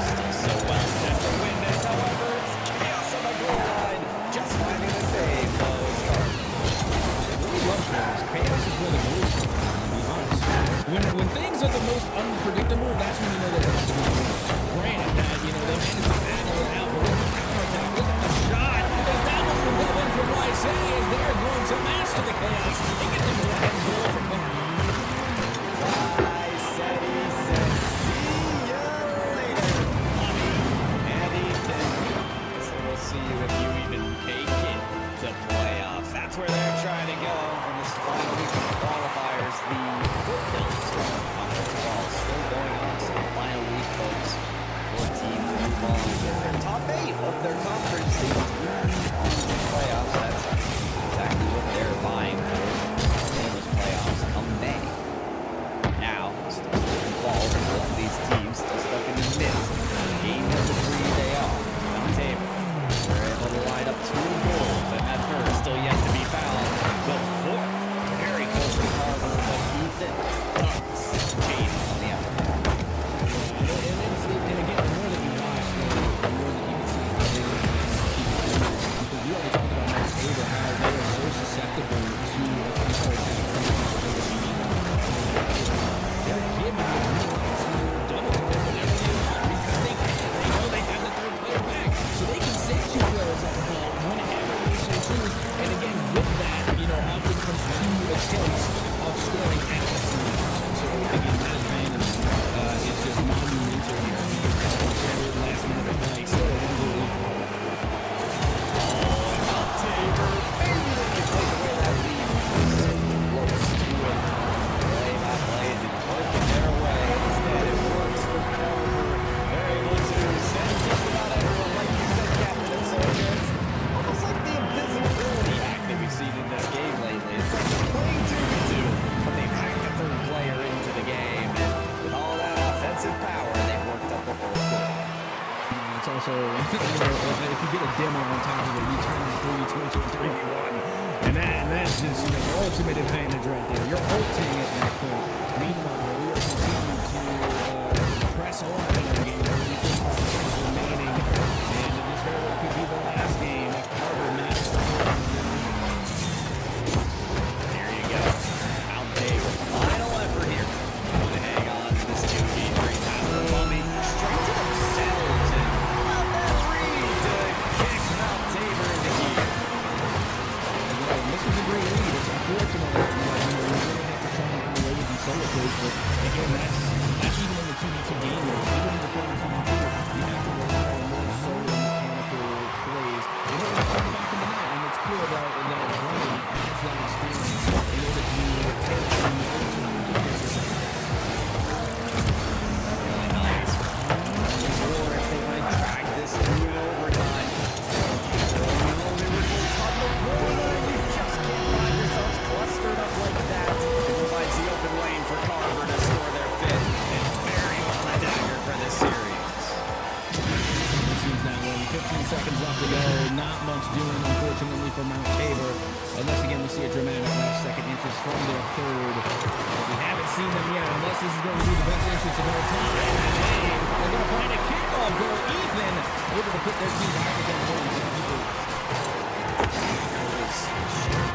still so well set to win this. However, it's chaos on the goal line. Just finding the save, though, is Carver. We love chaos. Chaos is where the goals come from, to be honest. When things are the most unpredictable, that's when you know they're about to be good. Granted that, they managed to battle it out, but with the counterattack, look at the shot. And that one will go in from YC as they're going to master the chaos and get them to a head goal from behind. He said, see ya later, Mommy and Ethan. So we'll see you if you even make it to playoffs. That's where they're trying to go in this final week of qualifiers. The Foothills conference ball still going on. Still final week, folks. 4 teams move on with their top 8 of their conference. They on to playoffs. That's exactly what they're vying for. In those playoffs come May. Now, still involved in both of these teams, still stuck in the midst. Game number 3 they are. Mount Tabor. They're able to line up 2 goals, and that third still yet to be found. The 4th, very close to Carver, but Ethan ducks Jaden on the effort. And again, the more that you watch, the more that you can see how they were because we already talked about Mount Tabor, how they are so susceptible to a counter-attack from the so they can send 2 players at the ball whenever they so choose. And again, with that, often comes 2 attempts of scoring at the scene. So again, that advantage is just monumental here. Last minute of play, so Mount Tabor, maybe they can take away that lead. So close to it. Play by play, didn't work in their way. Instead, it works for Carver. They're able to send just about everyone, like you said, Captain and Soldiers. Almost like the invisibility act that we've seen in this game lately. It's like they're playing 2v2, but they've hacked the 3rd player into the game. And with all that offensive power, they've worked up a 4th goal. it's also, if you get a demo on top of it, you turn the 3v2 into a 3v1. And that's just the ultimate advantage right there. You're ulting at that point. Meanwhile, we are continuing to press on in our game. Remaining, and this very well could be the last game of Carver match. There you go. Mount Tabor, final effort here. Want to hang on to this 2v3 pass the Bumby straight to themselves, and love that read to kick Mount Tabor into gear. This was a great lead. It's unfortunate that we really have to try and come away with these solo plays, but again, that's even in the 2v2 game where we didn't dramatic last-second entrance from their third. But we haven't seen them yet, unless this is going to be the best entrance of all time. They're going to find a kickoff goal. Ethan able to put their team back again.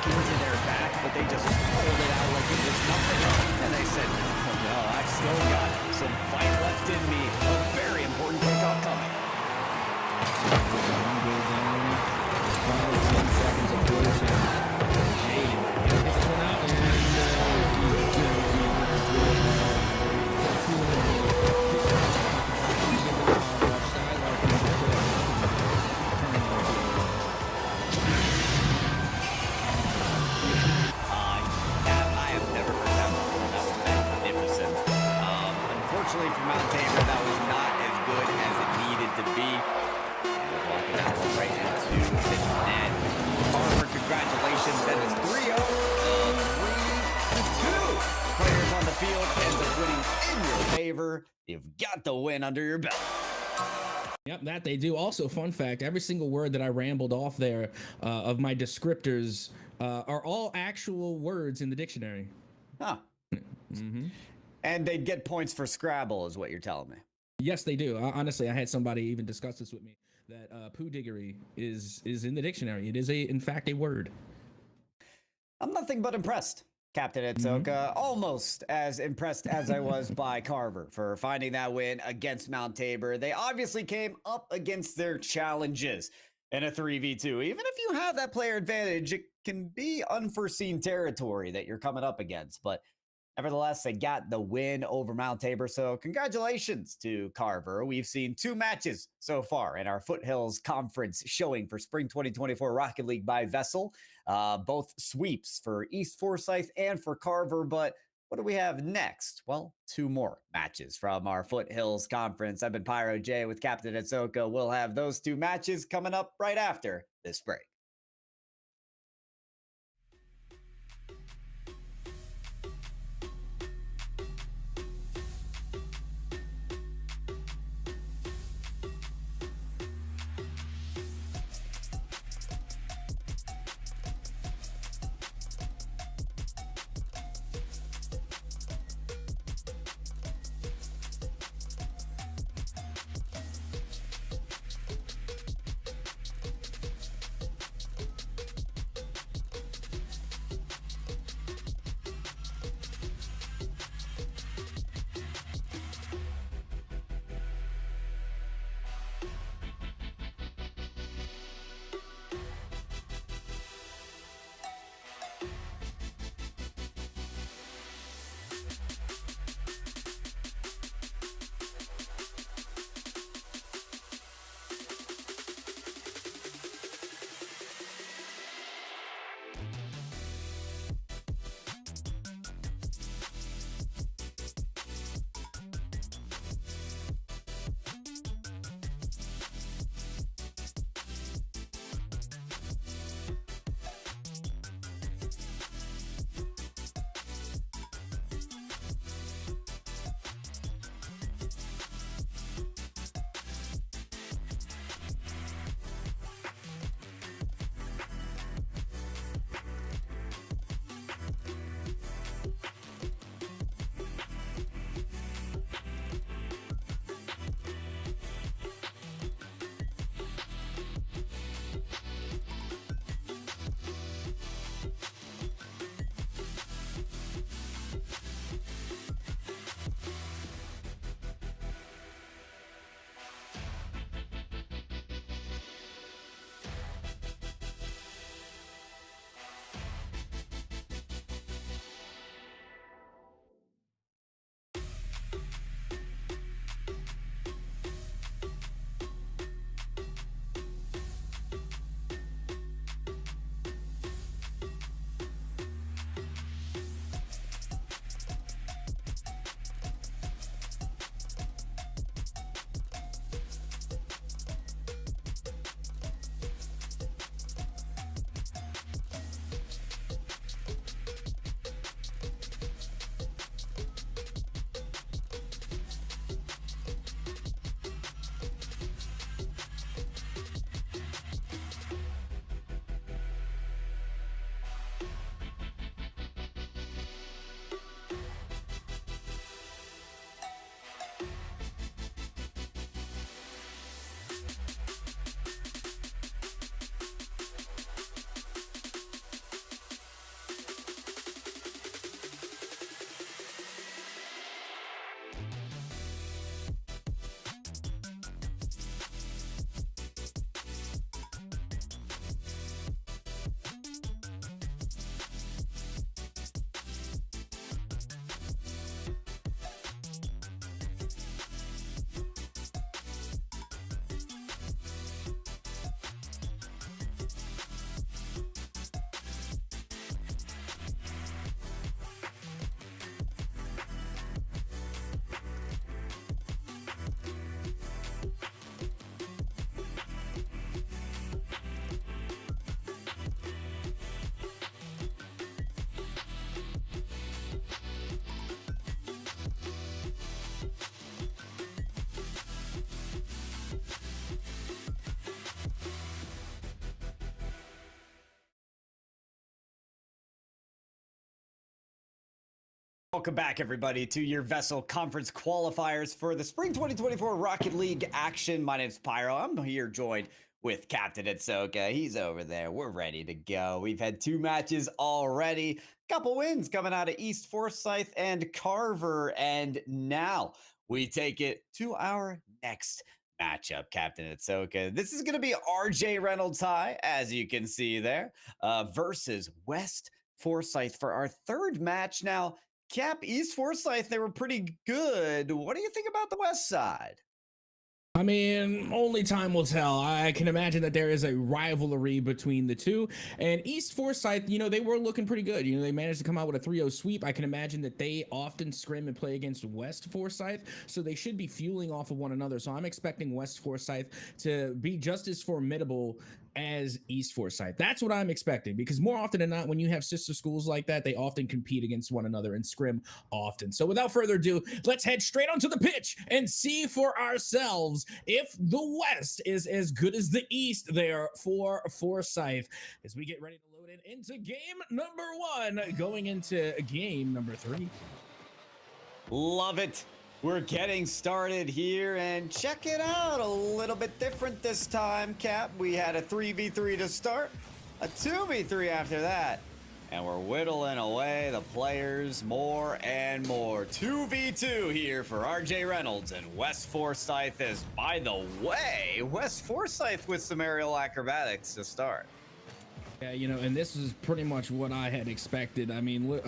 Into their back, but they just pulled it out like it was nothing. And they said, oh no, I've still got some fight left in me. A very important kickoff coming. So, go down. 5 or 10 seconds of closing. Hey, get this one out, Unfortunately for Mount Tabor, that was not as good as it needed to be. And we're walking that one right into the net. Carver, congratulations. That is 3-0 3-2. Players on the field ends up winning in your favor. You've got the win under your belt. Yep, that they do. Also, fun fact, every single word that I rambled off there of my descriptors are all actual words in the dictionary. Huh. Mm-hmm. And they'd get points for Scrabble, is what you're telling me. Yes, they do. Honestly, I had somebody even discuss this with me, that poo diggery is in the dictionary. It is, in fact, a word. I'm nothing but impressed, Captain Itzoka. Almost as impressed as I was by Carver for finding that win against Mount Tabor. They obviously came up against their challenges in a 3v2. Even if you have that player advantage, it can be unforeseen territory that you're coming up against. But nevertheless, they got the win over Mount Tabor, so congratulations to Carver. We've seen 2 matches so far in our Foothills Conference showing for Spring 2024 Rocket League by VESL. Both sweeps for East Forsyth and for Carver, but what do we have next? Well, 2 more matches from our Foothills Conference. I've been Pyro J with Captain Itzoka. We'll have those 2 matches coming up right after this break. Welcome back, everybody, to your VESL Conference Qualifiers for the Spring 2024 Rocket League action. My name's Pyro. I'm here joined with Captain Atsoka. He's over there. We're ready to go. We've had 2 matches already. Couple wins coming out of East Forsyth and Carver. And now we take it to our next matchup, Captain Atsoka. This is going to be our J Reynolds High, as you can see there, versus West Forsyth for our 3rd match. Now, Cap, East Forsyth, they were pretty good. What do you think about the West side? I mean, only time will tell. I can imagine that there is a rivalry between the two. And East Forsyth, you know, they were looking pretty good. You know, they managed to come out with a 3-0 sweep. I can imagine that they often scrim and play against West Forsyth, so they should be fueling off of one another. So I'm expecting West Forsyth to be just as formidable as East Forsyth. That's what I'm expecting, because more often than not, when you have sister schools like that, they often compete against one another and scrim often. So without further ado, let's head straight onto the pitch and see for ourselves if the West is as good as the East there for Forsyth, as we get ready to load into game number 1, going into game number 3. Love it. We're getting started here, and check it out. A little bit different this time, Cap. We had a 3v3 to start, a 2v3 after that, and we're whittling away the players more and more. 2v2 here for RJ Reynolds and West Forsyth. Is, by the way, West Forsyth with some aerial acrobatics to start. Yeah, you know, and this is pretty much what I had expected. I mean,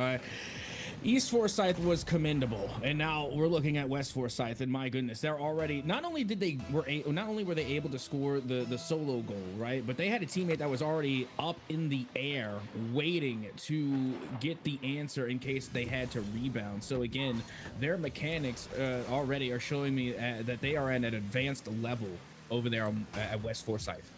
East Forsyth was commendable, and now we're looking at West Forsyth, and my goodness, they're already, not only were they able to score the solo goal, right, but they had a teammate that was already up in the air waiting to get the answer in case they had to rebound. So again, their mechanics already are showing me that they are at an advanced level over there at West Forsyth.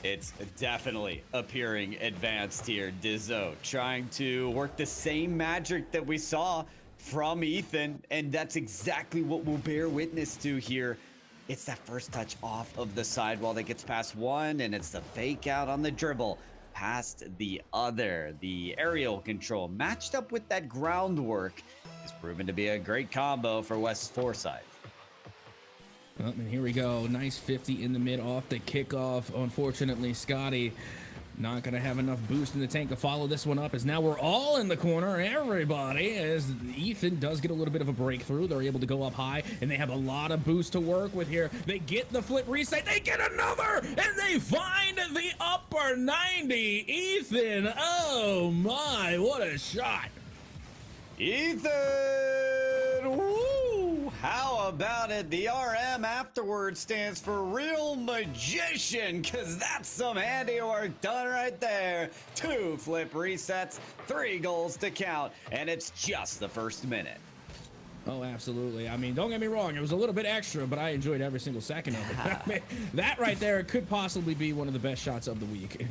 It's definitely appearing advanced here. Dizzo trying to work the same magic that we saw from Ethan, and that's exactly what we'll bear witness to here. It's that first touch off of the sidewall that gets past one, and it's the fake out on the dribble past the other. The aerial control matched up with that groundwork is proven to be a great combo for West Forsyth. And here we go. Nice 50 in the mid off the kickoff. Unfortunately, Scotty not going to have enough boost in the tank to follow this one up, as now we're all in the corner, everybody, as Ethan does get a little bit of a breakthrough. They're able to go up high, and they have a lot of boost to work with here. They get the flip reset, they get another, and they find the upper 90. Ethan, oh my, what a shot. Ethan, woo! How about it? The RM afterwards stands for Real Magician, because that's some handiwork done right there. 2 flip resets, 3 goals to count, and it's just the first minute. Oh, absolutely. I mean, don't get me wrong, it was a little bit extra, but I enjoyed every single second of it. I mean, that right there could possibly be one of the best shots of the week.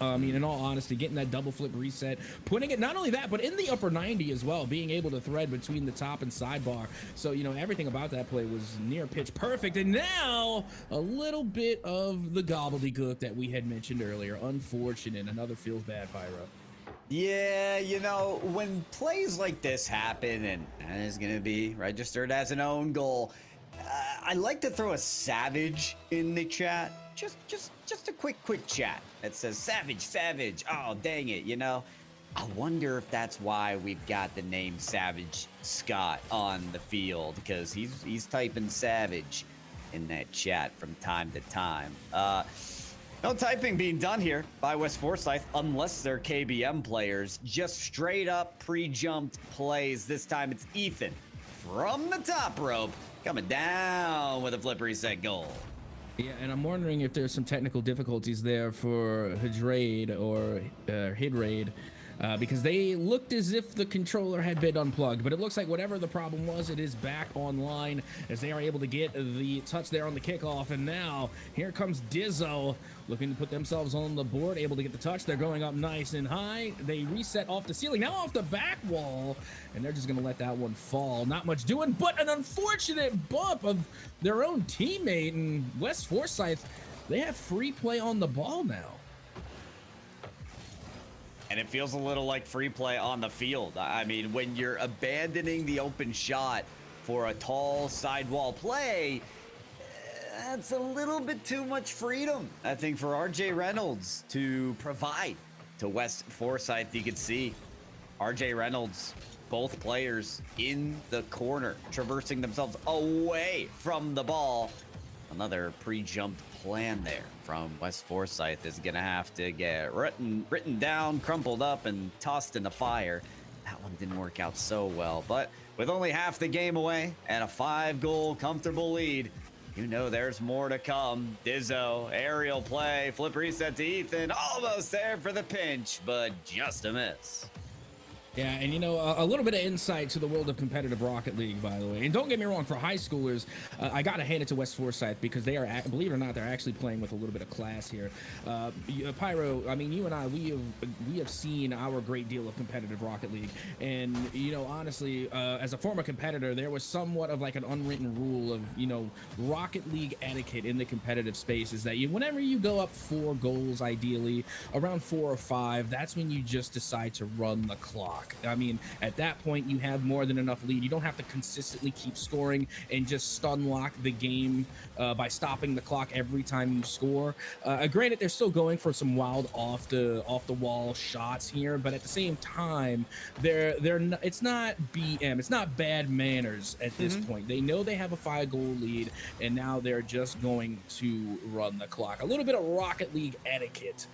I mean, in all honesty, getting that double flip reset, putting it, not only that, but in the upper 90 as well, being able to thread between the top and sidebar. So, you know, everything about that play was near pitch perfect. And now a little bit of the gobbledygook that we had mentioned earlier. Unfortunate. Another feels bad, Pyro. Yeah, you know, when plays like this happen, and it's going to be registered as an own goal, I like to throw a savage in the chat. Just a quick chat that says savage. Oh, dang it, you know. I wonder if that's why we've got the name Savage Scott on the field, because he's typing savage in that chat from time to time. No typing being done here by West Forsyth, unless they're KBM players. Just straight up pre-jumped plays. This time it's Ethan from the top rope coming down with a flip reset goal. Yeah, and I'm wondering if there's some technical difficulties there for Hydraid or Hydraid. Because they looked as if the controller had been unplugged, but it looks like whatever the problem was, it is back online, as they are able to get the touch there on the kickoff. And now here comes Dizzo looking to put themselves on the board, able to get the touch. They're going up nice and high. They reset off the ceiling, now off the back wall, and they're just going to let that one fall. Not much doing, but an unfortunate bump of their own teammate. And West Forsyth, they have free play on the ball now. And it feels a little like free play on the field. I mean, when you're abandoning the open shot for a tall sidewall play, that's a little bit too much freedom, I think, for RJ Reynolds to provide to West Forsyth. You can see RJ Reynolds, both players in the corner, traversing themselves away from the ball. Another pre-jumped plan there from West Forsyth is going to have to get written down, crumpled up, and tossed in the fire. That one didn't work out so well, but with only half the game away and a 5-goal comfortable lead, you know there's more to come. Dizzo, aerial play, flip reset to Ethan, almost there for the pinch, but just a miss. Yeah, and you know, a little bit of insight to the world of competitive Rocket League, by the way. And don't get me wrong, for high schoolers, I got to hand it to West Forsyth because they are, believe it or not, they're actually playing with a little bit of class here. Pyro, I mean, you and I, we have seen our great deal of competitive Rocket League. And, you know, honestly, as a former competitor, there was somewhat of like an unwritten rule of, you know, Rocket League etiquette in the competitive space is that whenever you go up 4 goals, ideally, around 4 or 5, that's when you just decide to run the clock. I mean, at that point, you have more than enough lead. You don't have to consistently keep scoring and just stun lock the game by stopping the clock every time you score. Granted, they're still going for some wild off the wall shots here, but at the same time, it's not BM, it's not bad manners at this point. They know they have a 5-goal lead, and now they're just going to run the clock. A little bit of Rocket League etiquette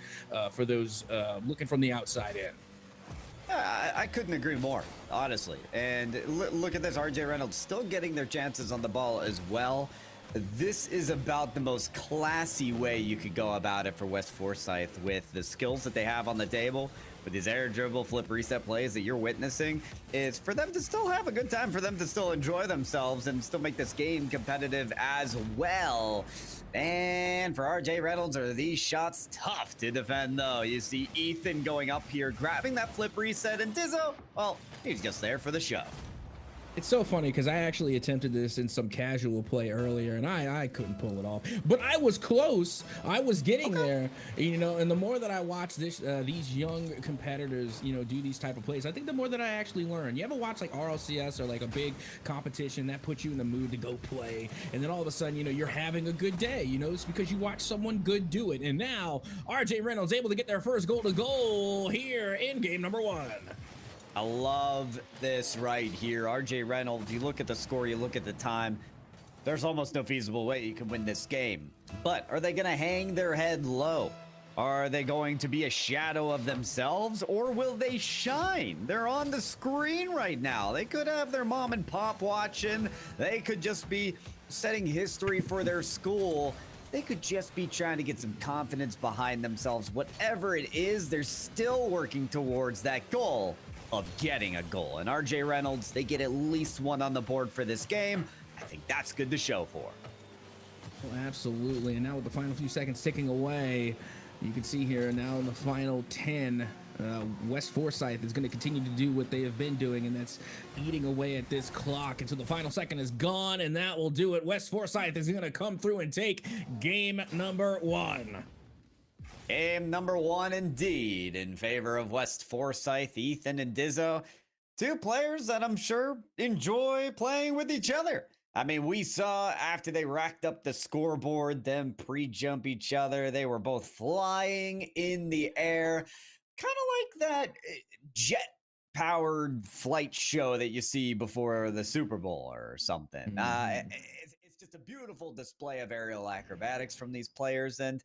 for those looking from the outside in. I couldn't agree more, honestly. And look at this, RJ Reynolds still getting their chances on the ball as well. This is about the most classy way you could go about it for West Forsyth with the skills that they have on the table, with these air dribble, flip reset plays that you're witnessing, is for them to still have a good time, for them to still enjoy themselves and still make this game competitive as well. And for RJ Reynolds, are these shots tough to defend, though? You see Ethan going up here, grabbing that flip reset, and Dizzo, well, he's just there for the show. It's so funny because I actually attempted this in some casual play earlier, and I couldn't pull it off. But I was close. I was getting there, you know. And the more that I watch these young competitors, you know, do these type of plays, I think the more that I actually learn. You ever watch like RLCS or like a big competition that puts you in the mood to go play, and then all of a sudden, you know, you're having a good day. You know, it's because you watch someone good do it. And now RJ Reynolds able to get their first goal here in game number 1. I love this right here. RJ Reynolds, you look at the score, you look at the time, there's almost no feasible way you can win this game. But are they going to hang their head low? Are they going to be a shadow of themselves, or will they shine? They're on the screen right now. They could have their mom and pop watching. They could just be setting history for their school. They could just be trying to get some confidence behind themselves. Whatever it is, they're still working towards that goal of getting a goal. And RJ Reynolds, they get at least 1 on the board for this game. I think that's good to show for. Well, absolutely. And now with the final few seconds ticking away, you can see here now in the final 10, West Forsyth is going to continue to do what they have been doing, and that's eating away at this clock until the final second is gone, and that will do it. West Forsyth is going to come through and take game number 1. Game number 1 indeed in favor of West Forsyth. Ethan and Dizzo, 2 players that I'm sure enjoy playing with each other. I mean, we saw after they racked up the scoreboard, them pre-jump each other. They were both flying in the air, kind of like that jet-powered flight show that you see before the Super Bowl or something. It's just a beautiful display of aerial acrobatics from these players, and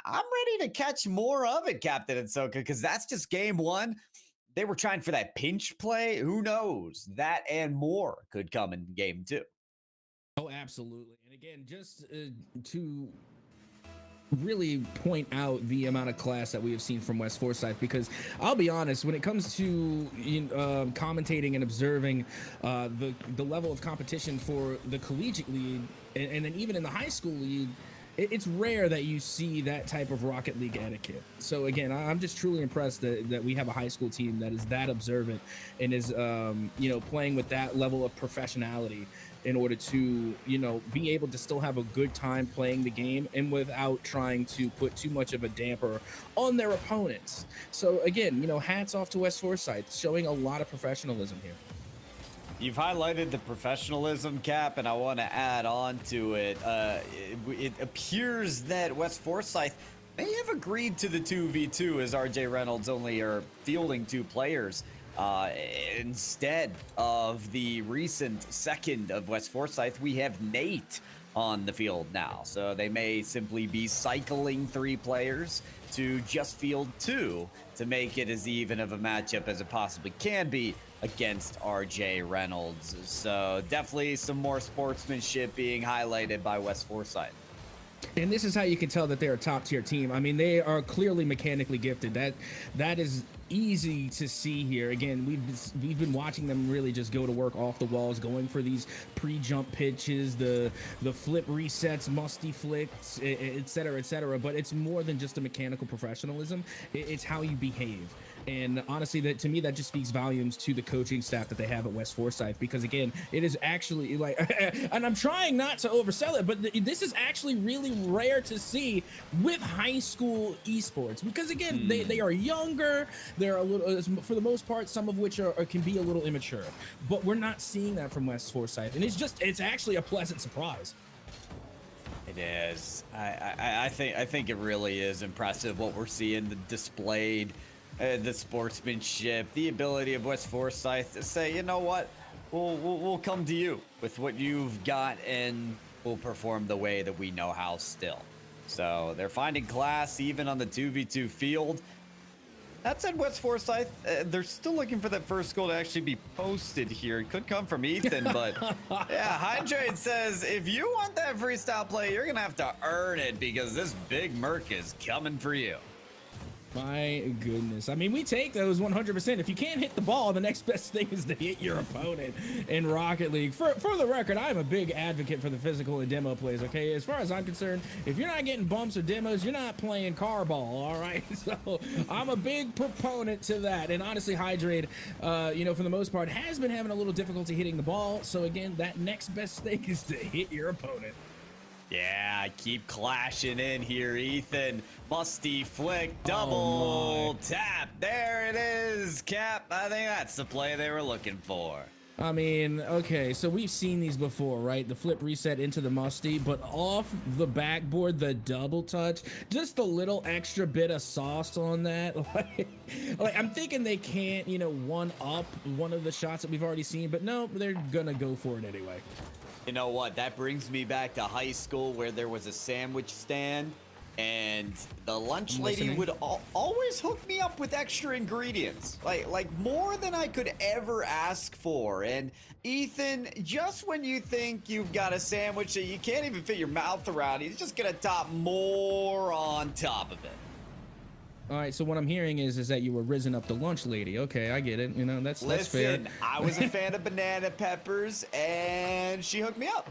I'm ready to catch more of it, Captain Ahsoka, because that's just game 1. They were trying for that pinch play. Who knows? That and more could come in game 2. Oh, absolutely. And again, just to really point out the amount of class that we have seen from West Forsyth, because I'll be honest, when it comes to commentating and observing the level of competition for the collegiate league and then even in the high school league, it's rare that you see that type of Rocket League etiquette. So again, I'm just truly impressed that we have a high school team that is that observant and is, you know, playing with that level of professionality. in order to, you know, be able to still have a good time playing the game and without trying to put too much of a damper on their opponents. So again, you know, hats off to West Forsyth, showing a lot of professionalism here. You've highlighted the professionalism, Cap, and I want to add on to it. It appears that West Forsyth may have agreed to the 2v2 as RJ Reynolds only are fielding 2 players instead of the recent second of West Forsyth. We have Nate on the field now, so they may simply be cycling 3 players to just field 2 to make it as even of a matchup as it possibly can be against RJ Reynolds. So definitely some more sportsmanship being highlighted by West Forsyth. And this is how you can tell that they're a top tier team. I mean, they are clearly mechanically gifted. That is easy to see here. Again, we've been watching them really just go to work off the walls, going for these pre-jump pitches, the flip resets, musty flicks, et cetera, but it's more than just a mechanical professionalism. It's how you behave. And honestly, that to me, that just speaks volumes to the coaching staff that they have at West Forsyth, because again, it is actually like, and I'm trying not to oversell it, but this is actually really rare to see with high school esports, because again, they are younger, they're a little, for the most part, some of which can be a little immature, but we're not seeing that from West Forsyth, and it's actually a pleasant surprise. It is. I think it really is impressive what we're seeing displayed. The sportsmanship, the ability of West Forsyth to say, you know what, we'll come to you with what you've got and we'll perform the way that we know how still. So they're finding class even on the 2v2 field. That said, West Forsyth, they're still looking for that first goal to actually be posted here. It could come from Ethan, but yeah, Hydrate says, if you want that freestyle play, you're going to have to earn it because this big Merc is coming for you. My goodness. I mean, we take those 100%. If you can't hit the ball, the next best thing is to hit your opponent in Rocket League. For the record, I'm a big advocate for the physical and demo plays, okay? As far as I'm concerned, if you're not getting bumps or demos, you're not playing car ball, all right? So I'm a big proponent to that. And honestly, Hydrate, you know, for the most part, has been having a little difficulty hitting the ball. So again, that next best thing is to hit your opponent. Yeah, keep clashing in here, Ethan. Musty flick, double tap. There it is, Cap. I think that's the play they were looking for. I mean, okay, so we've seen these before, right? The flip reset into the musty, but off the backboard, the double touch, just a little extra bit of sauce on that. Like I'm thinking they can't, you know, one up one of the shots that we've already seen, but no, they're gonna go for it anyway. You know what? That brings me back to high school where there was a sandwich stand and the lunch lady would always hook me up with extra ingredients, like more than I could ever ask for. And Ethan, just when you think you've got a sandwich that you can't even fit your mouth around, he's just gonna top more on top of it. All right, so what I'm hearing is that you were risen up the lunch lady. Okay, I get it. You know, that's fair. Listen, I was a fan of banana peppers, and she hooked me up.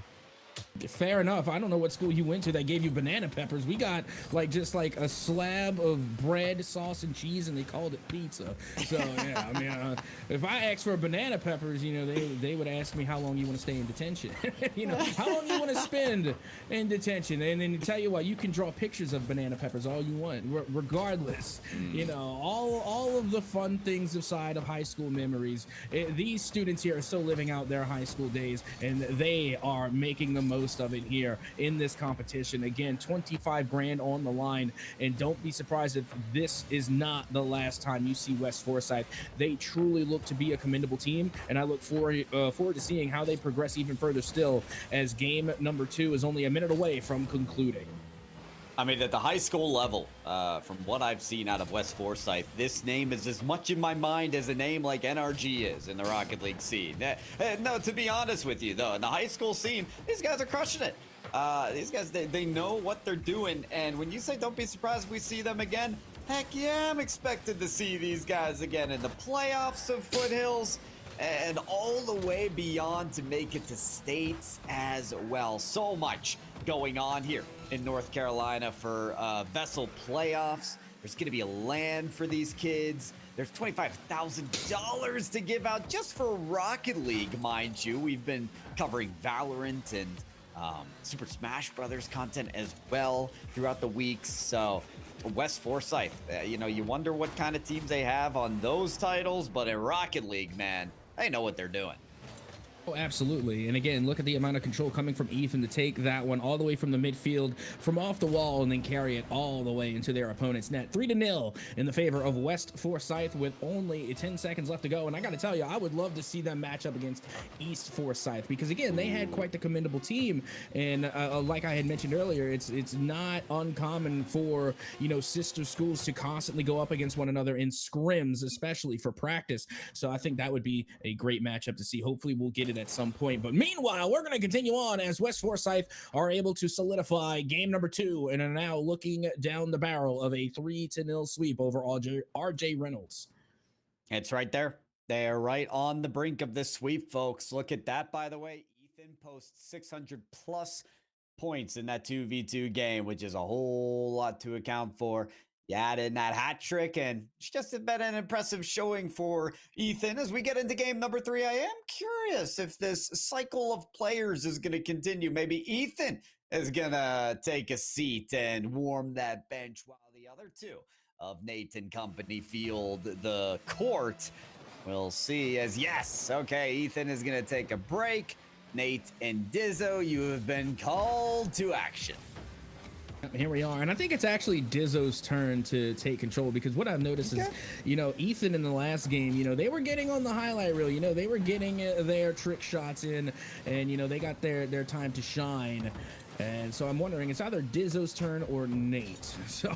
Fair enough. I don't know what school you went to that gave you banana peppers. We got just like a slab of bread, sauce, and cheese, and they called it pizza. So yeah, I mean, if I asked for banana peppers, you know, they would ask me how long you want to stay in detention. You know, how long you want to spend in detention, and then tell you what, you can draw pictures of banana peppers all you want, regardless. You know, all of the fun things aside of high school memories. These students here are still living out their high school days, and they are making the most of it here in this competition. Again, 25 grand on the line, and don't be surprised if this is not the last time you see West Forsyth. They truly look to be a commendable team, and I look forward to seeing how they progress even further still, as game number 2 is only a minute away from concluding. I mean, at the high school level, from what I've seen out of West Forsyth, this name is as much in my mind as a name like NRG is in the Rocket League scene. No, to be honest with you, though, in the high school scene, these guys are crushing it. These guys, they know what they're doing. And when you say don't be surprised if we see them again, heck yeah, I'm expected to see these guys again in the playoffs of Foothills and all the way beyond to make it to states as well. So much going on here in North Carolina for VESL playoffs. There's going to be a LAN for these kids. There's $25,000 to give out just for Rocket League, mind you. We've been covering Valorant and Super Smash Brothers content as well throughout the weeks. So West Forsyth, you know, you wonder what kind of teams they have on those titles, but in Rocket League, man, they know what they're doing. Oh, absolutely. And again, look at the amount of control coming from Ethan to take that one all the way from the midfield, from off the wall, and then carry it all the way into their opponent's net. 3-0 in the favor of West Forsyth with only 10 seconds left to go. And I got to tell you, I would love to see them match up against East Forsyth, because again, they had quite the commendable team. And like I had mentioned earlier, it's not uncommon for, you know, sister schools to constantly go up against one another in scrims, especially for practice. So I think that would be a great matchup to see. Hopefully we'll get it at some point. But meanwhile, we're going to continue on as West Forsyth are able to solidify game number 2 and are now looking down the barrel of a 3-0 sweep over RJ Reynolds. It's right there. They are right on the brink of this sweep, folks. Look at that, by the way. Ethan posts 600 plus points in that 2v2 game, which is a whole lot to account for. You add in that hat trick, and it's just been an impressive showing for Ethan. As we get into game number 3, I am curious if this cycle of players is going to continue. Maybe Ethan is going to take a seat and warm that bench while the other two of Nate and company field the court. We'll see. As yes, okay, Ethan is going to take a break. Nate and Dizzo, you have been called to action. Here we are, and I think it's actually Dizzo's turn to take control, because what I've noticed is, you know, Ethan in the last game, you know, they were getting on the highlight reel, you know, they were getting their trick shots in, and, you know, they got their time to shine. And so I'm wondering, it's either Dizzo's turn or Nate. So,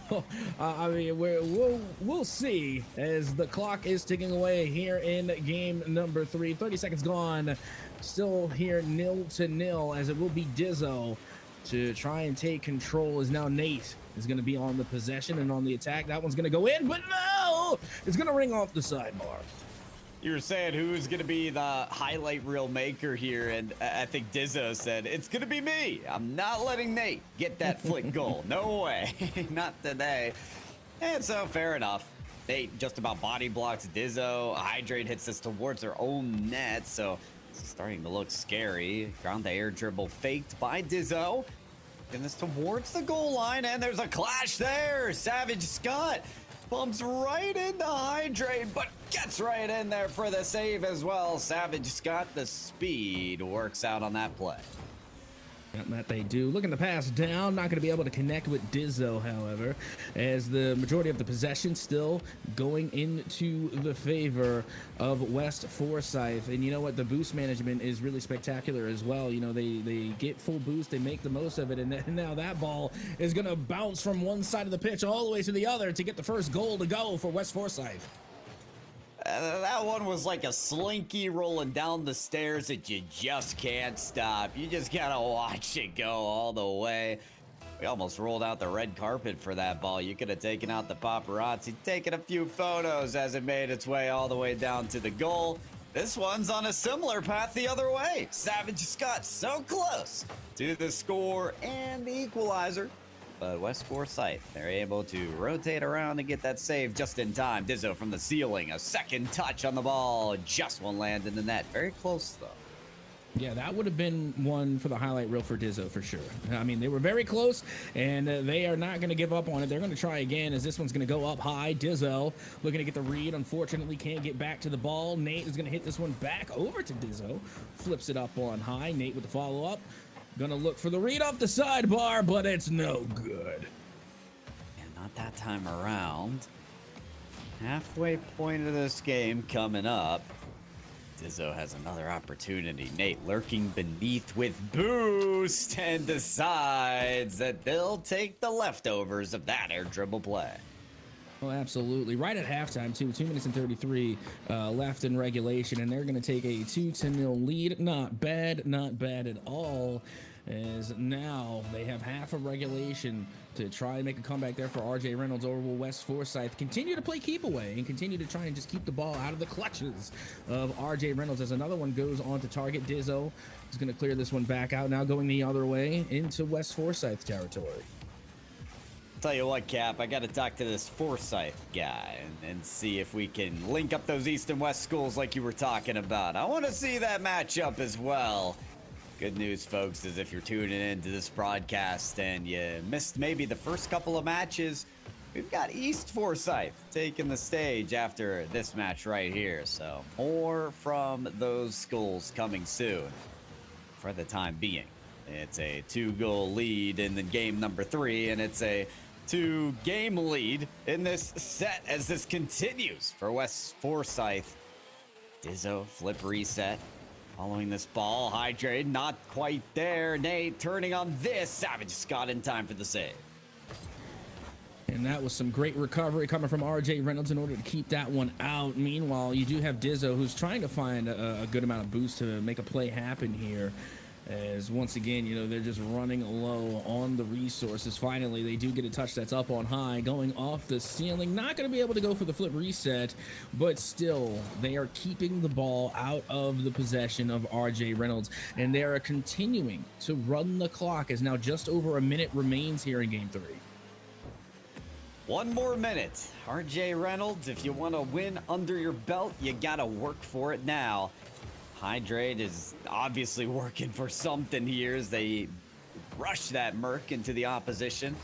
I mean, we'll see as the clock is ticking away here in game number 3. 30 seconds gone. Still here 0-0, as it will be Dizzo to try and take control, as now Nate is going to be on the possession and on the attack. That one's going to go in, but no! It's going to ring off the sidebar. You were saying who's going to be the highlight reel maker here, and I think Dizzo said, it's going to be me. I'm not letting Nate get that flick goal. No way. Not today. And so, fair enough. Nate just about body blocks Dizzo. Hydrate hits this towards their own net, so it's starting to look scary. Ground the air dribble faked by Dizzo. And this towards the goal line, and there's a clash there. Savage Scott bumps right into Hydrate, but gets right in there for the save as well. Savage Scott, the speed works out on that play. That they do. Looking to pass down, not going to be able to connect with Dizzo, however, as the majority of the possession still going into the favor of West Forsyth. And you know what? The boost management is really spectacular as well. You know, they get full boost, they make the most of it, and now that ball is going to bounce from one side of the pitch all the way to the other to get the first goal to go for West Forsyth. That one was like a slinky rolling down the stairs that you just can't stop. You just gotta watch it go all the way. We almost rolled out the red carpet for that ball. You could have taken out the paparazzi, taken a few photos as it made its way all the way down to the goal. This one's on a similar path the other way. Savage Scott so close to the score and the equalizer. But West Forsyth, they're able to rotate around and get that save just in time. Dizzo from the ceiling, a second touch on the ball. Just won't land in the net. Very close, though. Yeah, that would have been one for the highlight reel for Dizzo for sure. I mean, they were very close, and they are not going to give up on it. They're going to try again, as this one's going to go up high. Dizzo looking to get the read. Unfortunately, can't get back to the ball. Nate is going to hit this one back over to Dizzo. Flips it up on high. Nate with the follow-up. Gonna look for the read off the sidebar, but it's no good. And not that time around. Halfway point of this game coming up. Dizzo has another opportunity. Nate lurking beneath with boost and decides that they'll take the leftovers of that air dribble play. Oh, absolutely. Right at halftime, too. 2 minutes and 33 left in regulation, and they're going to take a 2-0 lead. Not bad at all, as now they have half of regulation to try and make a comeback there for RJ Reynolds over West Forsyth. Continue to play keep away and continue to try and just keep the ball out of the clutches of RJ Reynolds, as another one goes on to target. Dizzo is going to clear this one back out, now going the other way into West Forsyth territory. Tell you what, Cap, I got to talk to this Forsyth guy and see if we can link up those East and West schools like you were talking about. I want to see that matchup as well. Good news, folks, is if you're tuning into this broadcast and you missed maybe the first couple of matches, we've got East Forsyth taking the stage after this match right here. So more from those schools coming soon for the time being. It's a 2-goal lead in the game number 3, and it's a 2-game lead in this set as this continues for West Forsyth. Dizzo flip reset. Following this ball, Hydrate not quite there. Nate turning on this. Savage Scott in time for the save. And that was some great recovery coming from J Reynolds in order to keep that one out. Meanwhile, you do have Dizzo, who's trying to find a good amount of boost to make a play happen here. As once again, you know, they're just running low on the resources. Finally, they do get a touch that's up on high, going off the ceiling. Not going to be able to go for the flip reset, but still, they are keeping the ball out of the possession of J Reynolds, and they are continuing to run the clock as now just over a minute remains here in Game 3. 1 more minute. J Reynolds, if you want to win under your belt, you got to work for it now. Hydrate is obviously working for something here as they rush that Merc into the opposition.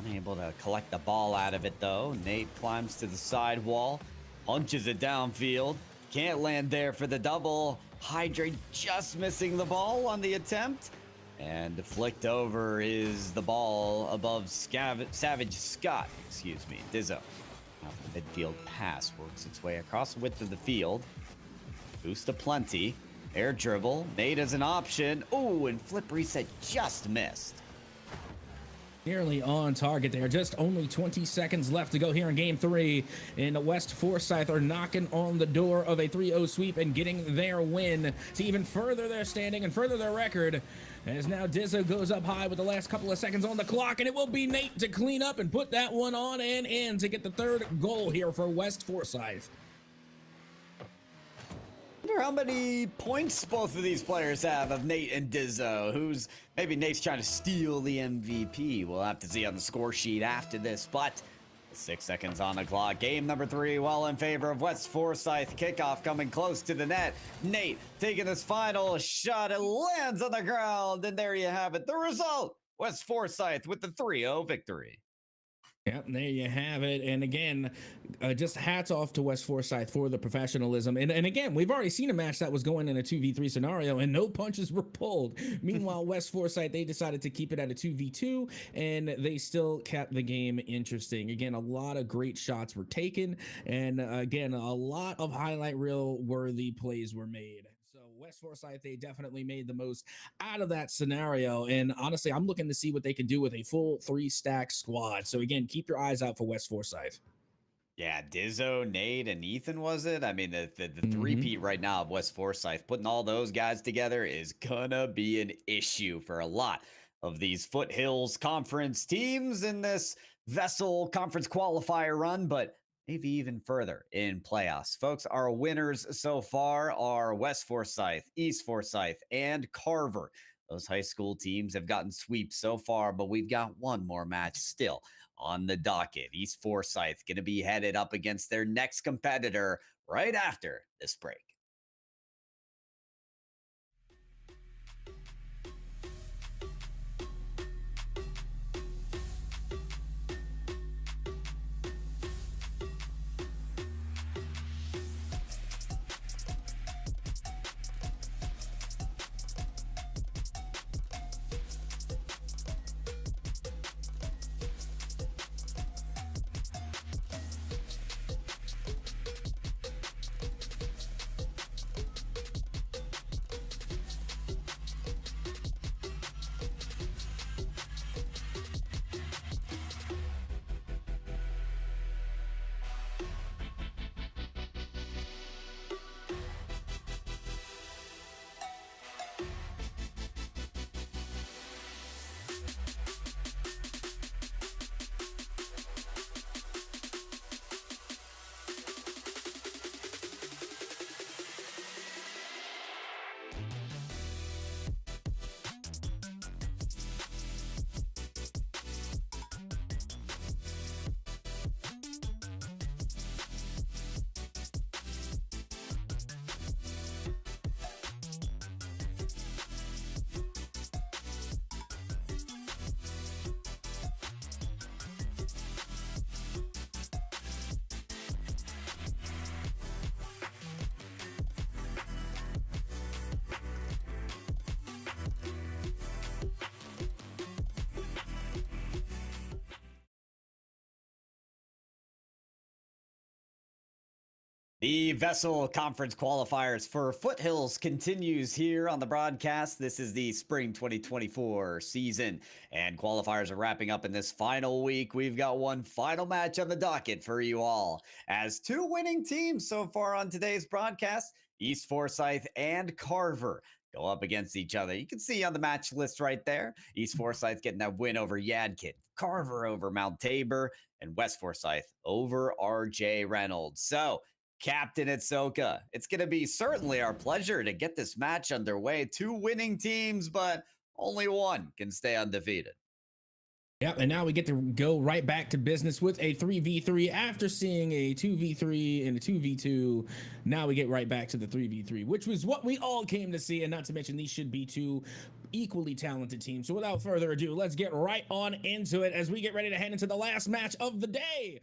Unable to collect the ball out of it, though. Nate climbs to the side wall, punches it downfield. Can't land there for the double. Hydrate just missing the ball on the attempt. And flicked over is the ball above Savage Scott. Excuse me, Dizzo. Now the midfield pass works its way across the width of the field. Boost aplenty. Air dribble. Nate as an option. Oh, and flip reset just missed. Nearly on target there. Just only 20 seconds left to go here in Game 3. And West Forsyth are knocking on the door of a 3-0 sweep and getting their win to even further their standing and further their record. As now Dizzo goes up high with the last couple of seconds on the clock, and it will be Nate to clean up and put that one on and in to get the 3rd goal here for West Forsyth. I wonder how many points both of these players have of Nate and Dizzo, who's maybe Nate's trying to steal the MVP. We'll have to see on the score sheet after this, but 6 seconds on the clock. Game number 3, well in favor of West Forsyth. Kickoff coming close to the net. Nate taking this final shot. It lands on the ground, and there you have it. The result, West Forsyth with the 3-0 victory. Yep, there you have it. And again, just hats off to West Forsyth for the professionalism. And again, we've already seen a match that was going in a 2v3 scenario and no punches were pulled. Meanwhile, West Forsyth, they decided to keep it at a 2v2 and they still kept the game interesting. Again, a lot of great shots were taken. And again, a lot of highlight reel worthy plays were made. West Forsyth, they definitely made the most out of that scenario. And honestly, I'm looking to see what they can do with a full 3-stack squad. So again, keep your eyes out for West Forsyth. Yeah, Dizzo, Nate, and Ethan, was it? I mean, the three-peat right now of West Forsyth, putting all those guys together is gonna be an issue for a lot of these Foothills Conference teams in this VESL Conference Qualifier run, but maybe even further in playoffs. Folks, our winners so far are West Forsyth, East Forsyth, and Carver. Those high school teams have gotten sweeps so far, but we've got one more match still on the docket. East Forsyth going to be headed up against their next competitor right after this break. The VESL Conference Qualifiers for Foothills continues here on the broadcast. This is the spring 2024 season, and qualifiers are wrapping up in this final week. We've got one final match on the docket for you all, as two winning teams so far on today's broadcast, East Forsyth and Carver, go up against each other. You can see on the match list right there, East Forsyth getting that win over Yadkin, Carver over Mount Tabor, and West Forsyth over J Reynolds. So, Captain Itsoka, it's going to be certainly our pleasure to get this match underway. Two winning teams, but only one can stay undefeated. Yep, and now we get to go right back to business with a 3v3 after seeing a 2v3 and a 2v2. Now we get right back to the 3v3, which was what we all came to see, and not to mention these should be two equally talented teams. So without further ado, let's get right on into it as we get ready to head into the last match of the day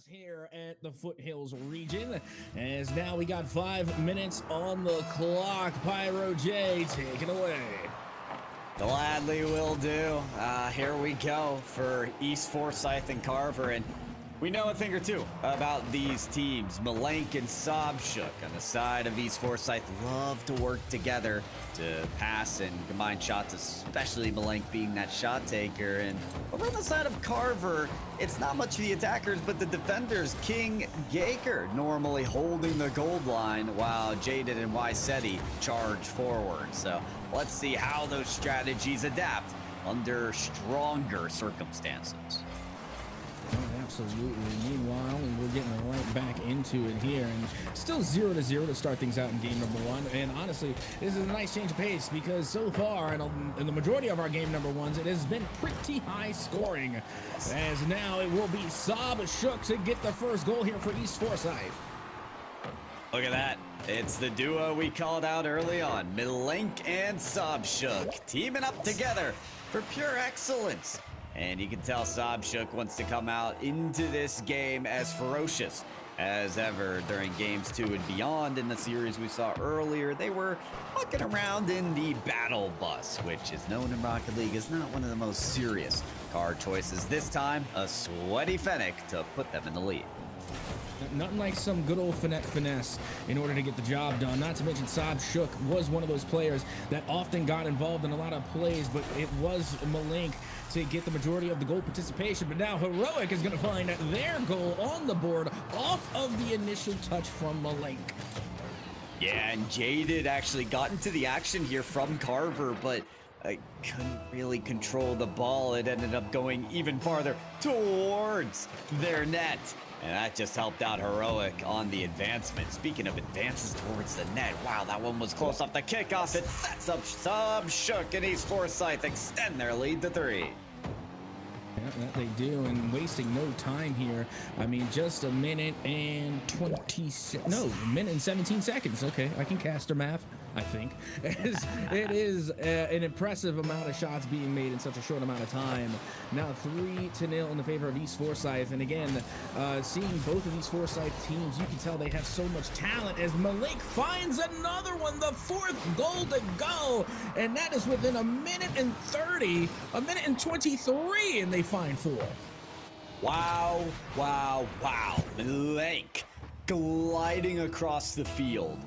here at the Foothills region, as now we got 5 minutes on the clock. Pyro J, take it away. Gladly will do. Here we go for East Forsyth and Carver, and we know a thing or two about these teams. Malenk and Sobchuk on the side of East Forsyth love to work together to pass and combine shots, especially Malenk being that shot taker. And over on the side of Carver, it's not much of the attackers, but the defenders. King Gaker normally holding the gold line, while Jaded and Wyseti charge forward. So let's see how those strategies adapt under stronger circumstances. Absolutely. Meanwhile, we're getting right back into it here, and still 0-0 to start things out in game number one. And honestly, this is a nice change of pace, because so far in the majority of our game number ones, it has been pretty high scoring, as now it will be Sobchuk to get the first goal here for East Forsyth. Look at that. It's the duo we called out early on, Malenk and Sobchuk, teaming up together for pure excellence. And you can tell Sobchuk wants to come out into this game as ferocious as ever during games 2 and beyond. In the series we saw earlier, they were mucking around in the battle bus, which is known in Rocket League as not one of the most serious card choices. This time, a sweaty Fennec to put them in the lead. Nothing like some good old finesse in order to get the job done. Not to mention Sobchuk was one of those players that often got involved in a lot of plays, but it was Malenk to get the majority of the goal participation. But now Heroic is going to find their goal on the board off of the initial touch from Malenk. Yeah, and Jaded actually got into the action here from Carver, but couldn't really control the ball. It ended up going even farther towards their net. And that just helped out Heroic on the advancement. Speaking of advances towards the net, wow, that one was close off the kickoff. It sets up Sobchuk, and East Forsyth extend their lead to 3. Yeah, that they do, and wasting no time here. I mean, just a minute and 17 seconds. Okay, I can caster math, I think. It is an impressive amount of shots being made in such a short amount of time. Now 3-0 in the favor of East Forsyth, and again, seeing both of these Forsyth teams, you can tell they have so much talent, as Malenk finds another one, the 4th goal to go, and that is within a minute and 30, a minute and 23, and they find 4. Wow, wow, wow. Malenk gliding across the field,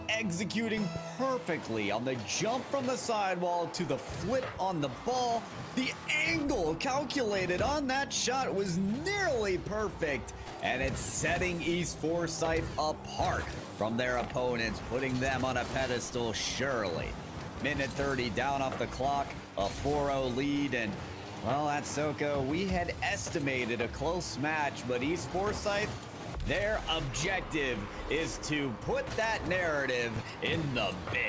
executing perfectly on the jump from the sidewall to the flip on the ball. The angle calculated on that shot was nearly perfect, and it's setting East Forsyth apart from their opponents, putting them on a pedestal surely. Minute 30 down off the clock, a 4-0 lead, and well, at Soko, we had estimated a close match, but East Forsyth, their objective is to put that narrative in the bin.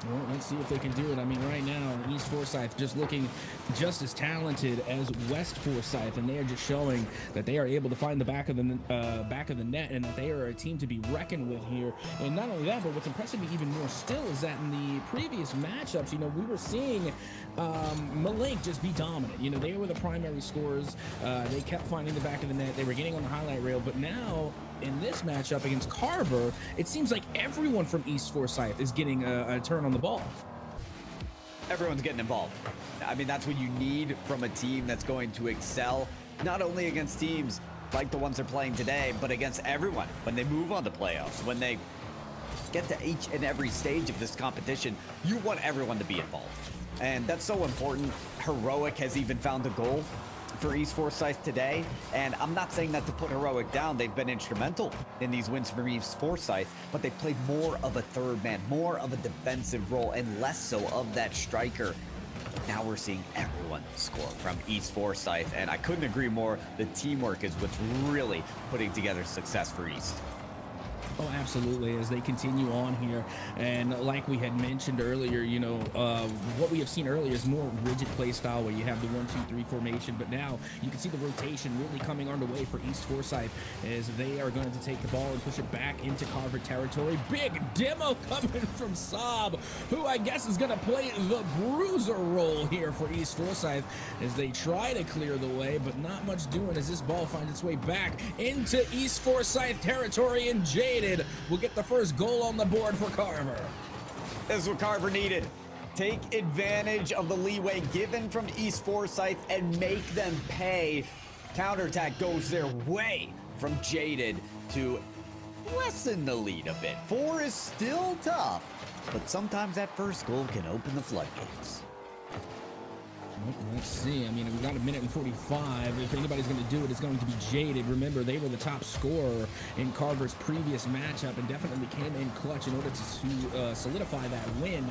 Well, let's see if they can do it. I mean, right now, East Forsyth just looking just as talented as West Forsyth, and they are just showing that they are able to find the back of the net, and that they are a team to be reckoned with here. And not only that, but what's impressing me even more still is that in the previous matchups, you know, we were seeing Malenk just be dominant. You know, they were the primary scorers. They kept finding the back of the net. They were getting on the highlight reel, but now in this matchup against Carver, it seems like everyone from East Forsyth is getting a turn on the ball. Everyone's getting involved. I mean, that's what you need from a team that's going to excel, not only against teams like the ones they're playing today, but against everyone. When they move on to playoffs, when they get to each and every stage of this competition, you want everyone to be involved. And that's so important. Heroic has even found a goal for East Forsyth today. And I'm not saying that to put Heroic down. They've been instrumental in these wins for East Forsyth, but they've played more of a third man, more of a defensive role, and less so of that striker. Now we're seeing everyone score from East Forsyth, and I couldn't agree more. The teamwork is what's really putting together success for East. Oh, absolutely, as they continue on here. And like we had mentioned earlier, you know, what we have seen earlier is more rigid play style where you have the 1-2-3 formation, but now you can see the rotation really coming on the way for East Forsyth as they are going to take the ball and push it back into Carver territory. Big demo coming from Saab, who I guess is going to play the bruiser role here for East Forsyth as they try to clear the way, but not much doing as this ball finds its way back into East Forsyth territory, and Jaded will get the first goal on the board for Carver. This is what Carver needed. Take advantage of the leeway given from East Forsyth and make them pay. Counterattack goes their way from Jaded to lessen the lead a bit. 4 is still tough, but sometimes that first goal can open the floodgates. Let's see. I mean, we've got a minute and 45. If anybody's going to do it, it's going to be Jaded. Remember, they were the top scorer in Carver's previous matchup and definitely came in clutch in order to solidify that win.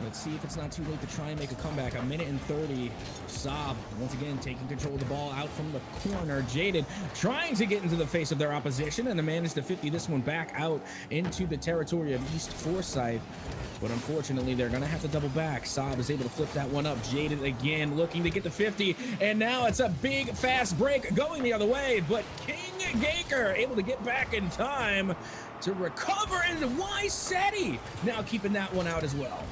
Let's see if it's not too late to try and make a comeback. A minute and 30. Saab once again taking control of the ball out from the corner. Jaded trying to get into the face of their opposition and they managed to 50 this one back out into the territory of East Forsyth. But unfortunately, they're going to have to double back. Saab is able to flip that one up. Jaded again looking to get the 50. And now it's a big, fast break going the other way. But King Gaker able to get back in time to recover. And Wysetti now keeping that one out as well.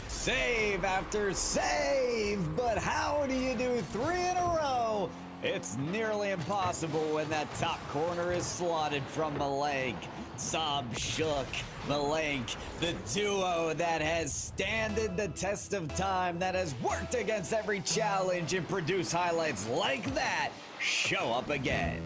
Save after save, but how do you do 3 in a row? It's nearly impossible when that top corner is slotted from Malenk. Saab shook Malenk, the duo that has standed the test of time, that has worked against every challenge and produced highlights like that, show up again.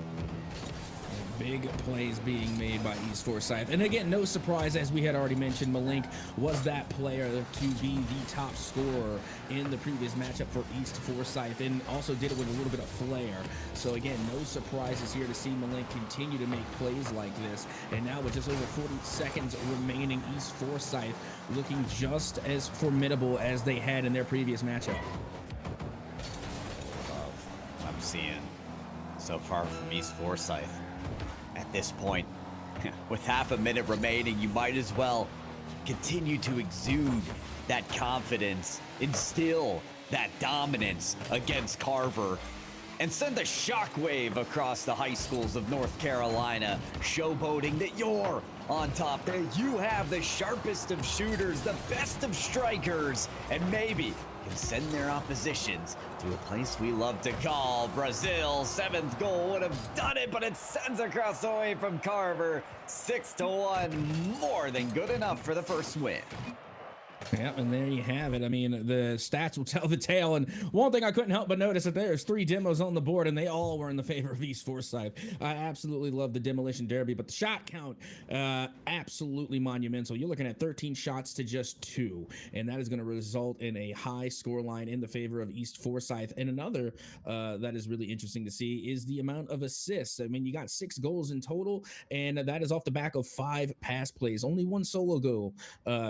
Big plays being made by East Forsyth. And again, no surprise, as we had already mentioned, Malenk was that player to be the top scorer in the previous matchup for East Forsyth and also did it with a little bit of flair. So again, no surprises here to see Malenk continue to make plays like this. And now with just over 40 seconds remaining, East Forsyth looking just as formidable as they had in their previous matchup. Love I'm seeing so far from East Forsyth. At this point, with half a minute remaining, you might as well continue to exude that confidence, instill that dominance against Carver, and send a shockwave across the high schools of North Carolina, showboating that you're on top, that you have the sharpest of shooters, the best of strikers, and maybe can send their oppositions to a place we love to call Brazil. 7th goal would have done it, but it sends across the way from Carver. 6-1, more than good enough for the first win. Yeah, and there you have it. I mean, the stats will tell the tale. And one thing I couldn't help but notice that there's 3 demos on the board, and they all were in the favor of East Forsyth. I absolutely love the demolition derby, but the shot count, absolutely monumental. You're looking at 13 shots to just 2, and that is going to result in a high score line in the favor of East Forsyth. And another that is really interesting to see is the amount of assists. I mean, you got 6 goals in total, and that is off the back of 5 pass plays. Only 1 solo goal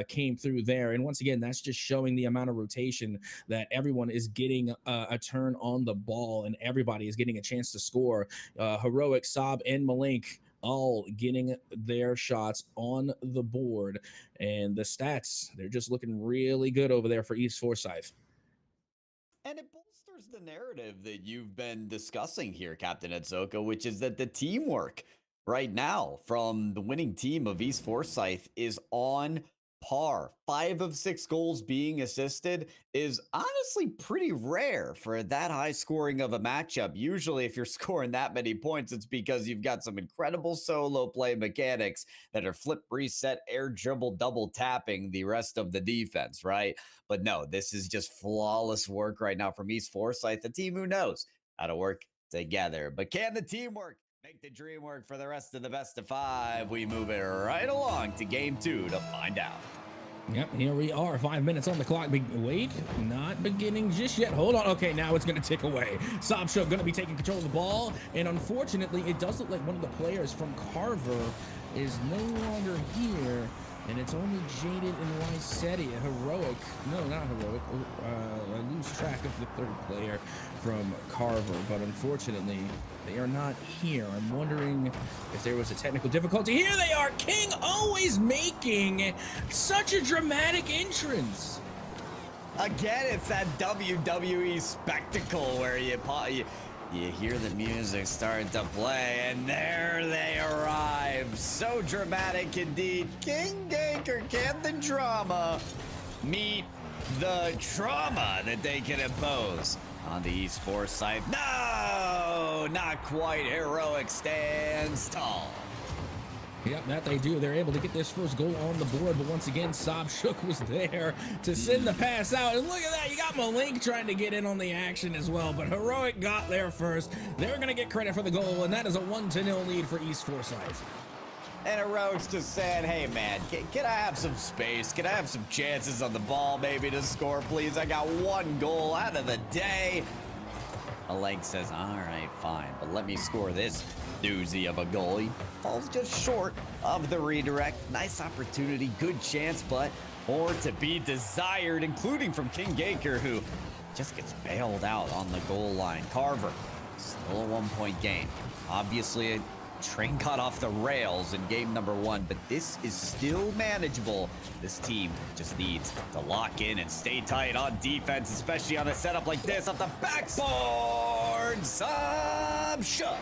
came through there. And once again, that's just showing the amount of rotation that everyone is getting a turn on the ball and everybody is getting a chance to score. Heroic, Saab, and Malenk all getting their shots on the board. And the stats, they're just looking really good over there for East Forsyth. And it bolsters the narrative that you've been discussing here, Captain Edzoka, which is that the teamwork right now from the winning team of East Forsyth is on par. 5 of 6 goals being assisted is honestly pretty rare for that high scoring of a matchup. Usually if you're scoring that many points, it's because you've got some incredible solo play mechanics that are flip, reset, air dribble, double tapping the rest of the defense, right? But no, this is just flawless work right now from East Forsyth, a team who knows how to work together. But can the teamwork make the dream work for the rest of the best of 5? We move it right along to game 2 to find out. Yep, here we are, 5 minutes on the clock. Wait, not beginning just yet. Hold on. Okay, now it's going to tick away. Sobchuk going to be taking control of the ball, and unfortunately, it does look like one of the players from Carver is no longer here, and it's only Jaded and Lysetti. Heroic. No, not Heroic. I lose track of the third player from Carver, but unfortunately, they are not here. I'm wondering if there was a technical difficulty. Here they are. King always making such a dramatic entrance. Again, it's that WWE spectacle where you hear the music start to play, and there they arrive. So dramatic indeed. King Gaker, can the drama meet the trauma that they can impose on the East Forsyth? No, not quite. Heroic stands tall. Yep, that they do. They're able to get this first goal on the board, but once again, Sobchuk was there to send the pass out. And look at that, you got Malink trying to get in on the action as well, but Heroic got there first. They're going to get credit for the goal, and that is a 1-0 lead for East Forsyth. And Heroic's just saying, hey man, can I have some space? Can I have some chances on the ball maybe to score, please? I got one goal out of the day. Malink says, all right, fine, but let me score this doozy of a goal. He falls just short of the redirect. Nice opportunity, good chance, but more to be desired, including from King Gaker, who just gets bailed out on the goal line. Carver, still a 1-point game. Obviously, a train got off the rails in game number 1, but this is still manageable. This team just needs to lock in and stay tight on defense, especially on a setup like this. Off the backboard, Sobchuk.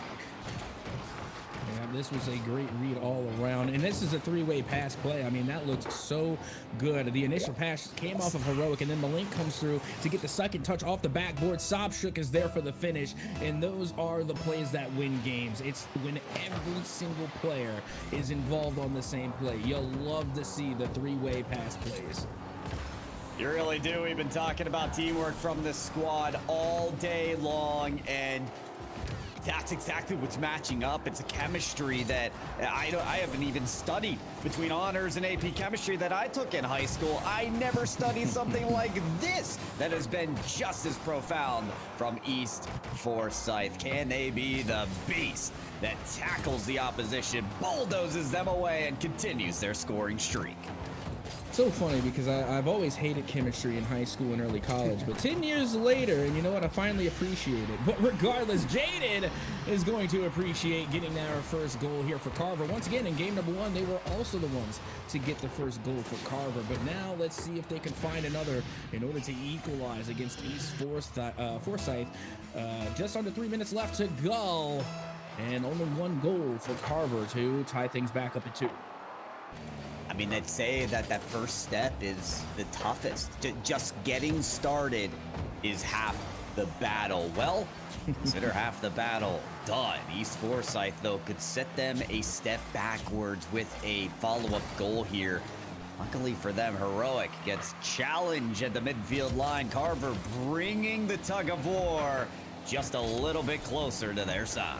This was a great read all around, and this is a three-way pass play. I mean, that looks so good. The initial pass came off of Heroic, and then Malink comes through to get the second touch off the backboard. Sobchuk is there for the finish, and those are the plays that win games. It's when every single player is involved on the same play. You'll love to see the three-way pass plays. You really do. We've been talking about teamwork from this squad all day long, and that's exactly what's matching up. It's a chemistry that I haven't even studied between honors and AP chemistry that I took in high school. I never studied something like this that has been just as profound from East Forsyth. Can they be the beast that tackles the opposition, bulldozes them away, and continues their scoring streak? So funny because I've always hated chemistry in high school and early college, but 10 years later, and you know what, I finally appreciate it. But regardless, Jaded is going to appreciate getting their first goal here for Carver. Once again, in game number 1, they were also the ones to get the first goal for Carver. But now let's see if they can find another in order to equalize against East Forsyth. Just under 3 minutes left to go, and only one goal for Carver to tie things back up at 2. I mean, they'd say that that first step is the toughest. Just getting started is half the battle. Well, consider half the battle done. East Forsyth, though, could set them a step backwards with a follow-up goal here. Luckily for them, Heroic gets challenged at the midfield line. Carver bringing the tug of war just a little bit closer to their side.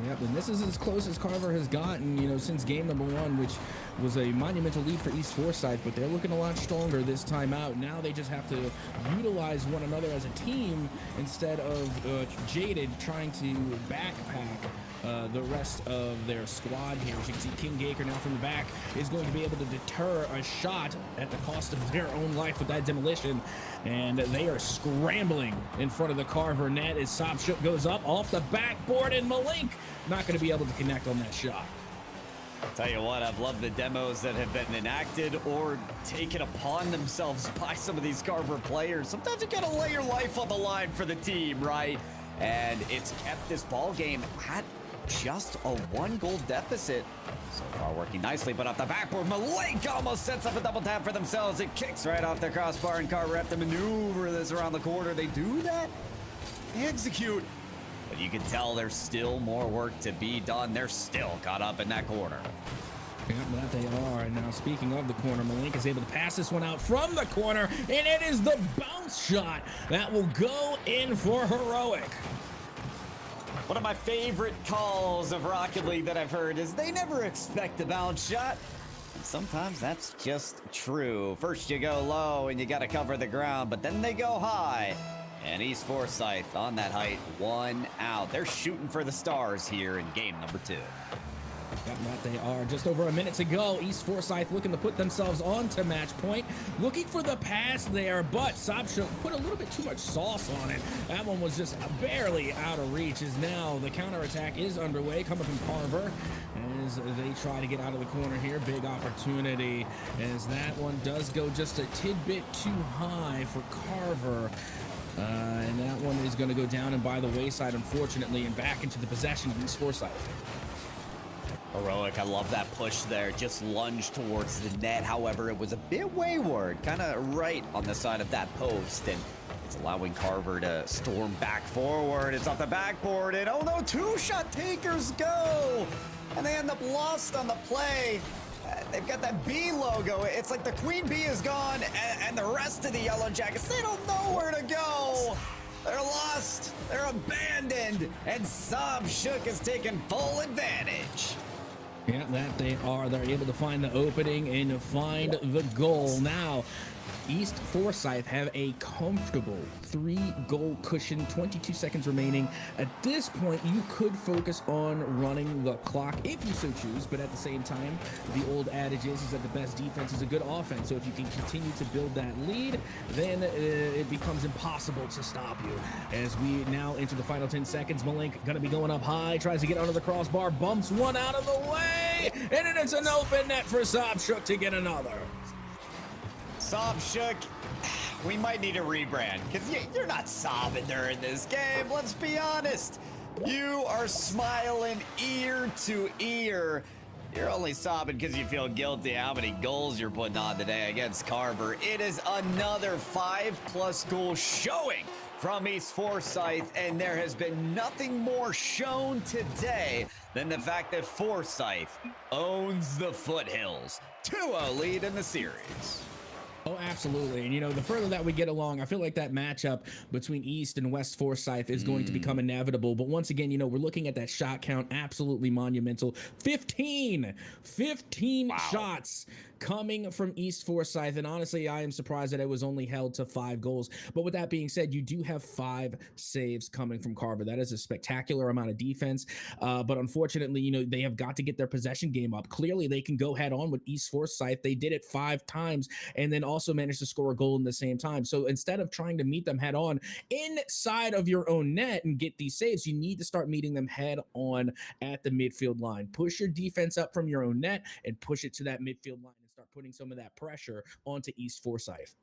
Yep, and this is as close as Carver has gotten, you know, since game number 1, which was a monumental lead for East Forsyth, but they're looking a lot stronger this time out. Now they just have to utilize one another as a team instead of Jaded trying to backpack the rest of their squad here. As you can see, King Gaker now from the back is going to be able to deter a shot at the cost of their own life with that demolition, and they are scrambling in front of the Carver net as Sobchuk goes up off the backboard, and Malink not going to be able to connect on that shot. Tell you what, I've loved the demos that have been enacted or taken upon themselves by some of these Carver players. Sometimes you gotta lay your life on the line for the team, right? And it's kept this ball game at just a 1-goal deficit. So far working nicely, but off the backboard, Malink almost sets up a double tap for themselves. It kicks right off the crossbar, and Carver have to maneuver this around the corner. They do that, they execute. But you can tell there's still more work to be done. They're still caught up in that corner. Yeah, that they are. And now speaking of the corner, Malink is able to pass this one out from the corner, and it is the bounce shot that will go in for Heroic. One of my favorite calls of Rocket League that I've heard is they never expect a bounce shot. And sometimes that's just true. First you go low and you got to cover the ground, but then they go high. And East Forsyth on that height, 1 out. They're shooting for the stars here in game number 2. That they are. Just over a minute to go. East Forsyth looking to put themselves onto match point. Looking for the pass there, but Sobchuk put a little bit too much sauce on it. That one was just barely out of reach. As now the counterattack is underway, coming from Carver. As they try to get out of the corner here. Big opportunity as that one does go just a tidbit too high for Carver. And that one is going to go down and by the wayside, unfortunately, and back into the possession of East Forsyth. Heroic, I love that push there. Just lunged towards the net. However, it was a bit wayward, kind of right on the side of that post, and it's allowing Carver to storm back forward. It's off the backboard, and oh no, 2-shot takers go! And they end up lost on the play. They've got that B logo. It's like the Queen Bee is gone, and the rest of the Yellow Jackets, they don't know where to go. They're lost, they're abandoned, and Sobchuk has taken full advantage. Yeah, that they are. They're able to find the opening and find the goal. Now, East Forsyth have a comfortable 3-goal cushion, 22 seconds remaining. At this point, you could focus on running the clock if you so choose, but at the same time, the old adage is that the best defense is a good offense. So if you can continue to build that lead, then it becomes impossible to stop you. As we now enter the final 10 seconds, Malink gonna be going up high, tries to get under the crossbar, bumps one out of the way, and then it's an open net for Sobchuk to get another. Sobchuk, we might need a rebrand, because you're not sobbing during this game, let's be honest. You are smiling ear to ear. You're only sobbing because you feel guilty how many goals you're putting on today against Carver. It is another 5+ goal showing from East Forsyth, and there has been nothing more shown today than the fact that Forsyth owns the Foothills. 2-0 lead in the series. Oh, absolutely. And, you know, the further that we get along, I feel like that matchup between East and West Forsyth is going to become inevitable. But once again, you know, we're looking at that shot count, absolutely monumental. 15 wow. Shots coming from East Forsyth. And honestly, I am surprised that it was only held to 5 goals. But with that being said, you do have 5 saves coming from Carver. That is a spectacular amount of defense. But unfortunately, you know, they have got to get their possession game up. Clearly, they can go head on with East Forsyth. They did it 5 times and then also managed to score a goal in the same time. So instead of trying to meet them head on inside of your own net and get these saves, you need to start meeting them head on at the midfield line. Push your defense up from your own net and push it to that midfield line and start putting some of that pressure onto East Forsyth.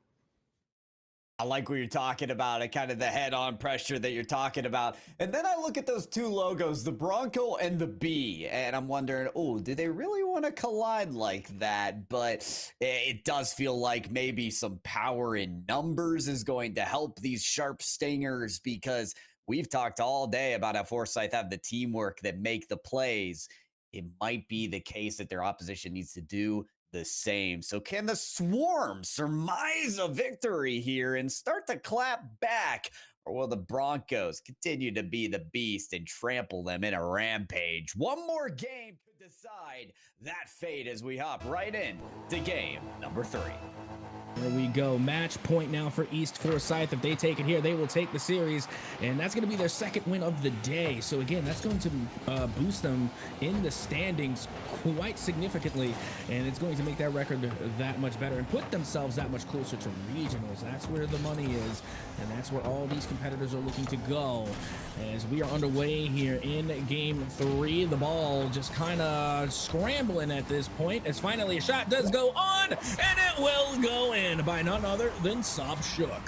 I like what you're talking about, and kind of the head-on pressure that you're talking about. And then I look at those 2 logos, the Bronco and the B, and I'm wondering, oh, do they really want to collide like that? But it does feel like maybe some power in numbers is going to help these sharp stingers, because we've talked all day about how Forsyth have the teamwork that make the plays. It might be the case that their opposition needs to do the same. So can the Swarm surmise a victory here and start to clap back? Or will the Broncos continue to be the beast and trample them in a rampage? One more game could decide that fate as we hop right in to game number 3. There we go. Match point now for East Forsyth. If they take it here, they will take the series, and that's going to be their 2nd win of the day. So again, that's going to boost them in the standings quite significantly, and it's going to make that record that much better and put themselves that much closer to regionals. That's where the money is, and that's where all these competitors are looking to go. As we are underway here in game 3, the ball just kind of scrambling at this point, as finally a shot does go on, and it will go in by none other than Sobchuk.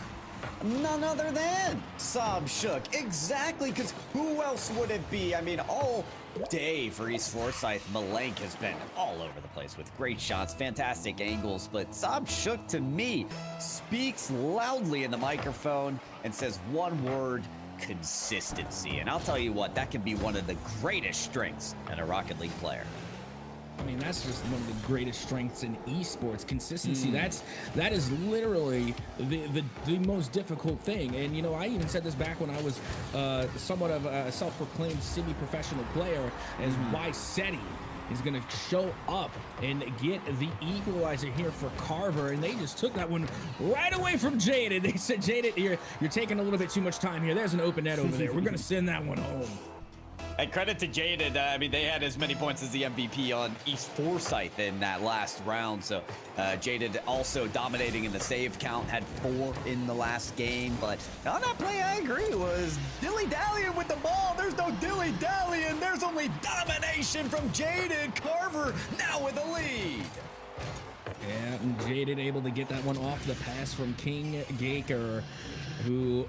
None other than Sobchuk. Exactly, because who else would it be? I mean, all day for East Forsyth, Malenk has been all over the place with great shots, fantastic angles, but Sobchuk, to me, speaks loudly in the microphone and says one word: consistency. And I'll tell you what, that can be one of the greatest strengths in a Rocket League player. I mean, that's just one of the greatest strengths in esports. Consistency. That is literally the most difficult thing. And you know, I even said this back when I was somewhat of a self-proclaimed semi-professional player, as Yadkin is going to show up and get the equalizer here for Carver, and they just took that one right away from Jaded. They said, Jaded, you're taking a little bit too much time here. There's an open net over there. We're going to send that one home. And credit to Jaded. I mean, they had as many points as the MVP on East Forsyth in that last round. So Jaded also dominating in the save count, had 4 in the last game. But on that play, I agree, was dilly-dallying with the ball. There's no dilly-dallying. There's only domination from Jaded. Carver now with a lead. Yeah, and Jaded able to get that one off the pass from King Gaker, who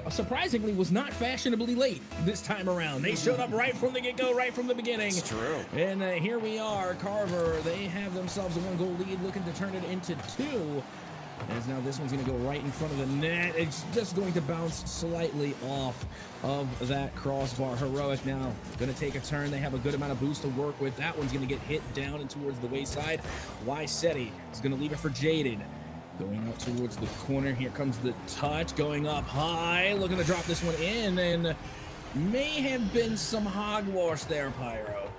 surprisingly was not fashionably late this time around. They showed up right from the get-go, right from the beginning. It's true. And here we are, Carver. They have themselves a 1-goal lead, looking to turn it into 2. As now this one's going to go right in front of the net. It's just going to bounce slightly off of that crossbar. Heroic now going to take a turn. They have a good amount of boost to work with. That one's going to get hit down and towards the wayside. Yadkin is going to leave it for Jaded. Going out towards the corner. Here comes the touch. Going up high. Looking to drop this one in. And may have been some hogwash there, Pyro.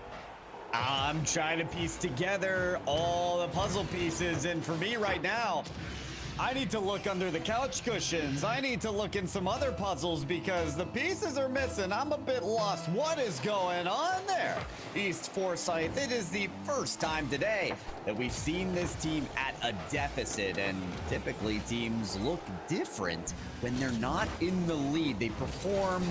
I'm trying to piece together all the puzzle pieces. And for me right now, I need to look under the couch cushions. I need to look in some other puzzles because the pieces are missing. I'm a bit lost. What is going on there? East Forsyth, it is the first time today that we've seen this team at a deficit, and typically teams look different when they're not in the lead. They perform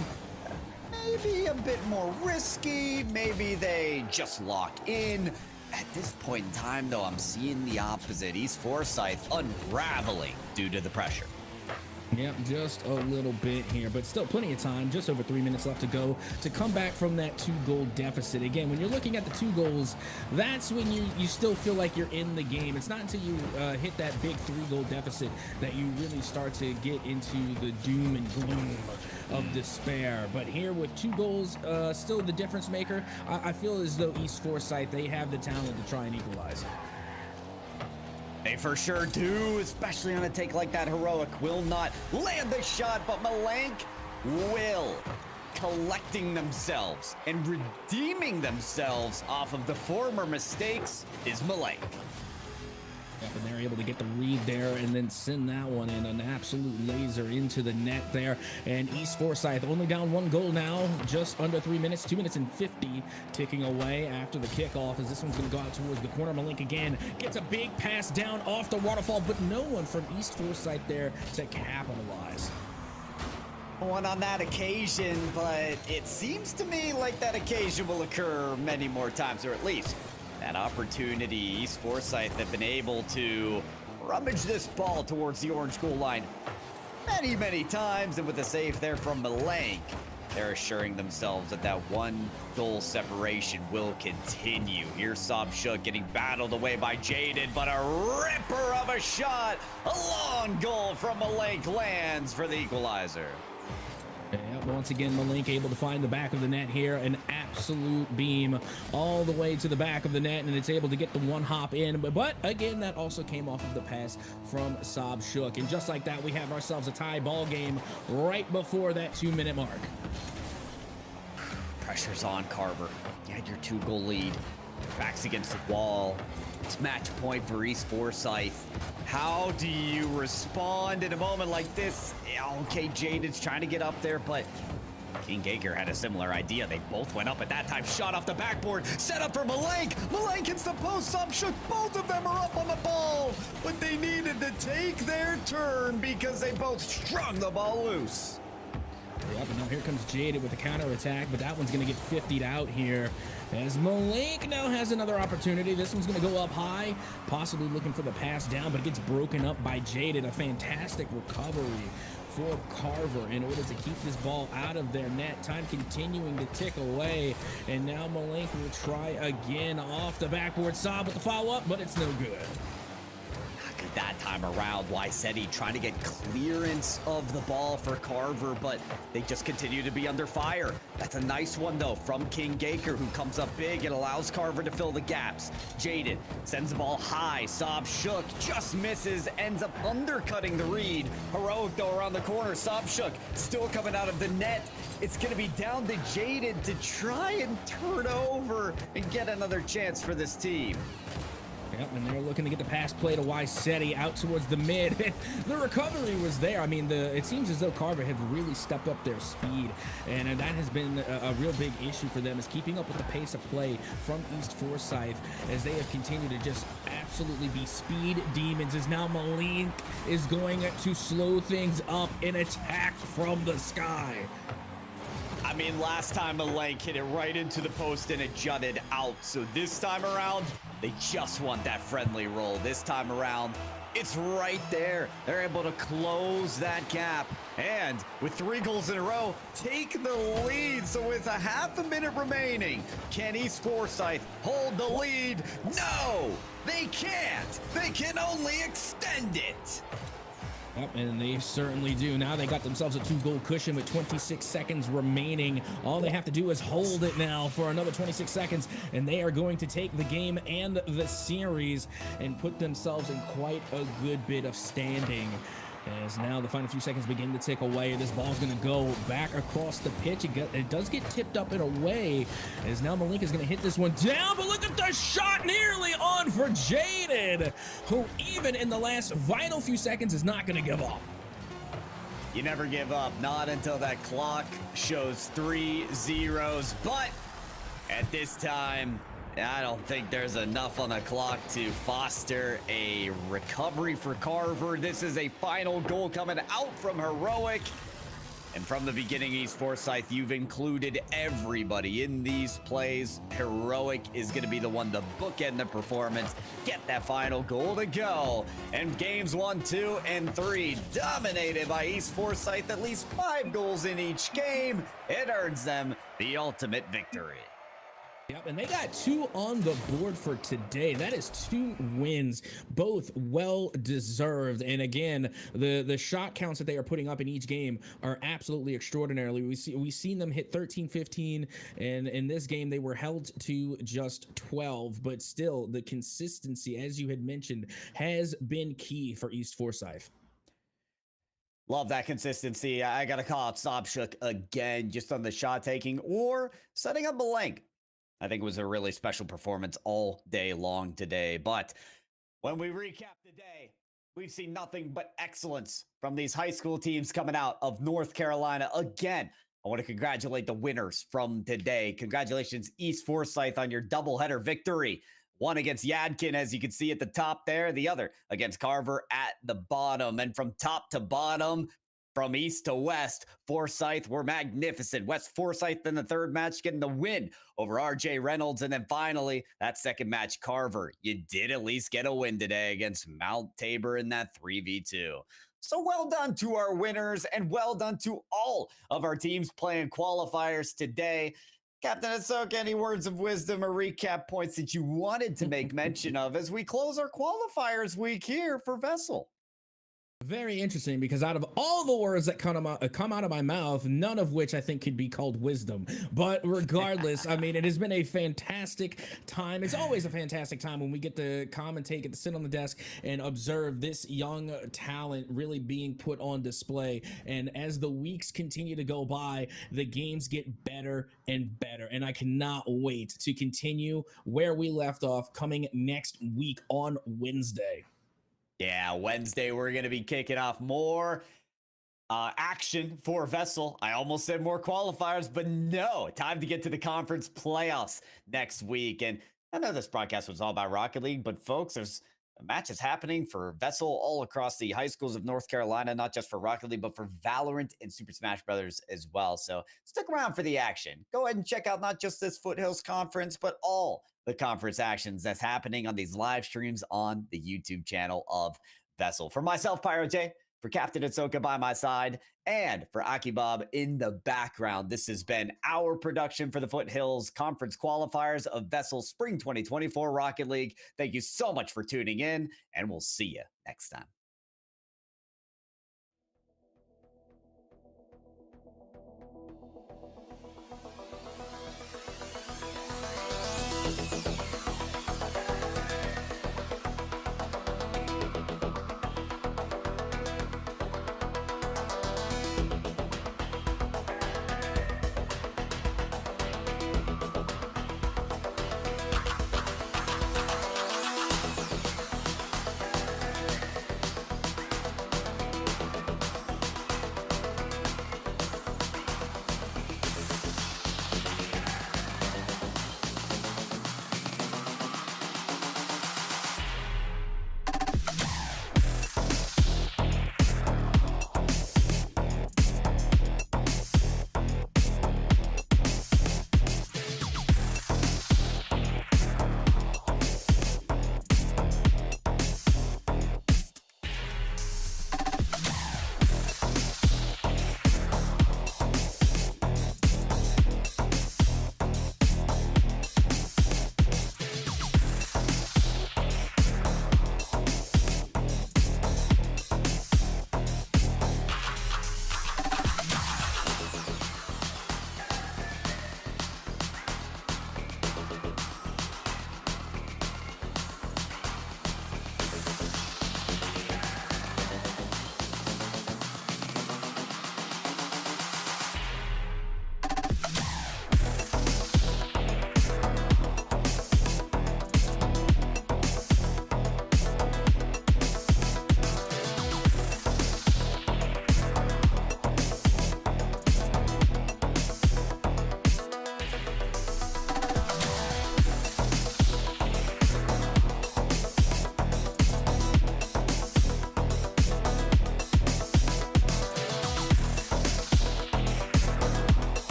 maybe a bit more risky. Maybe they just lock in. At this point in time, though, I'm seeing the opposite. East Forsyth unraveling due to the pressure. Yeah, just a little bit here, but still plenty of time. Just over 3 minutes left to go to come back from that 2-goal deficit. Again, when you're looking at the 2 goals, that's when you still feel like you're in the game. It's not until you hit that big 3-goal deficit that you really start to get into the doom and gloom of despair. But here with 2 goals, still the difference maker, I feel as though East Forsyth, they have the talent to try and equalize. They for sure do, especially on a take like that. Heroic will not land the shot, but Malank will. Collecting themselves and redeeming themselves off of the former mistakes is Malank. Yep, and they're able to get the read there and then send that one in, an absolute laser into the net there. And East Forsyth only down 1 goal now, just under 3 minutes, 2 minutes and 50 ticking away after the kickoff, as this one's going to go out towards the corner. Malink again gets a big pass down off the waterfall, but no one from East Forsyth there to capitalize. One on that occasion, but it seems to me like that occasion will occur many more times, or at least that opportunity. East Forsyth have been able to rummage this ball towards the orange goal line many times, and with a save there from Malank, they're assuring themselves that that 1-goal separation will continue. Here's Sobchuk getting battled away by Jaded, but a ripper of a shot. A long goal from Malank lands for the equalizer. Yeah, once again, Malink able to find the back of the net here. An absolute beam all the way to the back of the net, and it's able to get the 1 hop in. But again, that also came off of the pass from Sobchuk. And just like that, we have ourselves a tie ball game right before that 2-minute mark. Pressure's on Carver. You had your 2-goal lead. Backs against the wall. It's match point for East Forsyth. How do you respond in a moment like this? Okay, Jaded's trying to get up there, but King Gaker had a similar idea. They both went up at that time. Shot off the backboard. Set up for Malank. Malank hits the post. Sobchuk. Both of them are up on the ball, but they needed to take their turn because they both strung the ball loose. Yep, and now here comes Jaded with a counterattack, but that one's going to get 50'd out here as Malank now has another opportunity. This one's going to go up high, possibly looking for the pass down, but it gets broken up by Jaded. A fantastic recovery for Carver in order to keep this ball out of their net. Time continuing to tick away, and now Malank will try again off the backboard. Sob with the follow-up, but it's no good. Not good That time around, Wysetti trying to get clearance of the ball for Carver, but they just continue to be under fire. That's a nice one, though, from King Gaker, who comes up big and allows Carver to fill the gaps. Jaden sends the ball high. Saab Shook just misses, ends up undercutting the read. Heroic, though, around the corner. Saab Shook still coming out of the net. It's going to be down to Jaden to try and turn over and get another chance for this team. Yep, and they're looking to get the pass play to Wysetti out towards the mid. The recovery was there. I mean, it seems as though Carver have really stepped up their speed, and that has been a real big issue for them, is keeping up with the pace of play from East Forsyth, as they have continued to just absolutely be speed demons. As now Malik is going to slow things up and attack from the sky. I mean, last time Malik hit it right into the post and it jutted out. So this time around, they just want that friendly roll. This time around, it's right there. They're able to close that gap. And with 3 goals in a row, take the lead. So with a half a minute remaining, can East Forsyth hold the lead? No, they can't. They can only extend it. Yep, and they certainly do. Now they got themselves a 2-goal cushion with 26 seconds remaining. All they have to do is hold it now for another 26 seconds, and they are going to take the game and the series and put themselves in quite a good bit of standing. As now the final few seconds begin to tick away, this ball's going to go back across the pitch. It does get tipped up in a way, as now Malik is going to hit this one down, but look at the shot nearly on for Jaden, who even in the last vital few seconds is not going to give up. You never give up, not until that clock shows 3 zeros, but at this time, I don't think there's enough on the clock to foster a recovery for Carver. This is a final goal coming out from Heroic. And from the beginning, East Forsyth, you've included everybody in these plays. Heroic is going to be the one to bookend the performance, get that final goal to go. And games 1, 2, and 3 dominated by East Forsyth, at least 5 goals in each game. It earns them the ultimate victory. Yep, and they got 2 on the board for today. That is 2 wins, both well deserved. And again, the shot counts that they are putting up in each game are absolutely extraordinary. We've seen them hit 13, 15, and in this game they were held to just 12. But still, the consistency, as you had mentioned, has been key for East Forsyth. Love that consistency. I got to call out Sobchuk again, just on the shot taking or setting up a link. I think it was a really special performance all day long today. But when we recap the day, we've seen nothing but excellence from these high school teams coming out of North Carolina. Again, I want to congratulate the winners from today. Congratulations, East Forsyth, on your doubleheader victory. One against Yadkin, as you can see at the top there. The other against Carver at the bottom. And from top to bottom, from east to west, Forsyth were magnificent. West Forsyth in the third match getting the win over J Reynolds. And then finally, that second match, Carver. You did at least get a win today against Mount Tabor in that 3v2. So well done to our winners, and well done to all of our teams playing qualifiers today. Captain Ahsoka, any words of wisdom or recap points that you wanted to make mention of as we close our qualifiers week here for VESL? Very interesting, because out of all the words that come out of my mouth, none of which I think could be called wisdom. But regardless, I mean, it has been a fantastic time. It's always a fantastic time when we get to commentate, get to sit on the desk and observe this young talent really being put on display. And as the weeks continue to go by, the games get better and better. And I cannot wait to continue where we left off coming next week on Wednesday. Yeah, Wednesday, we're going to be kicking off more action for VESL. I almost said more qualifiers, but no, time to get to the conference playoffs next week. And I know this broadcast was all about Rocket League, but folks, there's matches happening for VESL all across the high schools of North Carolina, not just for Rocket League, but for Valorant and Super Smash Brothers as well. So stick around for the action. Go ahead and check out not just this Foothills conference, but all the conference actions that's happening on these live streams on the YouTube channel of VESL. For myself, Pyro J, For Captain Ahsoka by my side, and for Aki Bob in the background, this has been our production for the Foothills Conference Qualifiers of VESL Spring 2024 Rocket League. Thank you so much for tuning in, and we'll see you next time.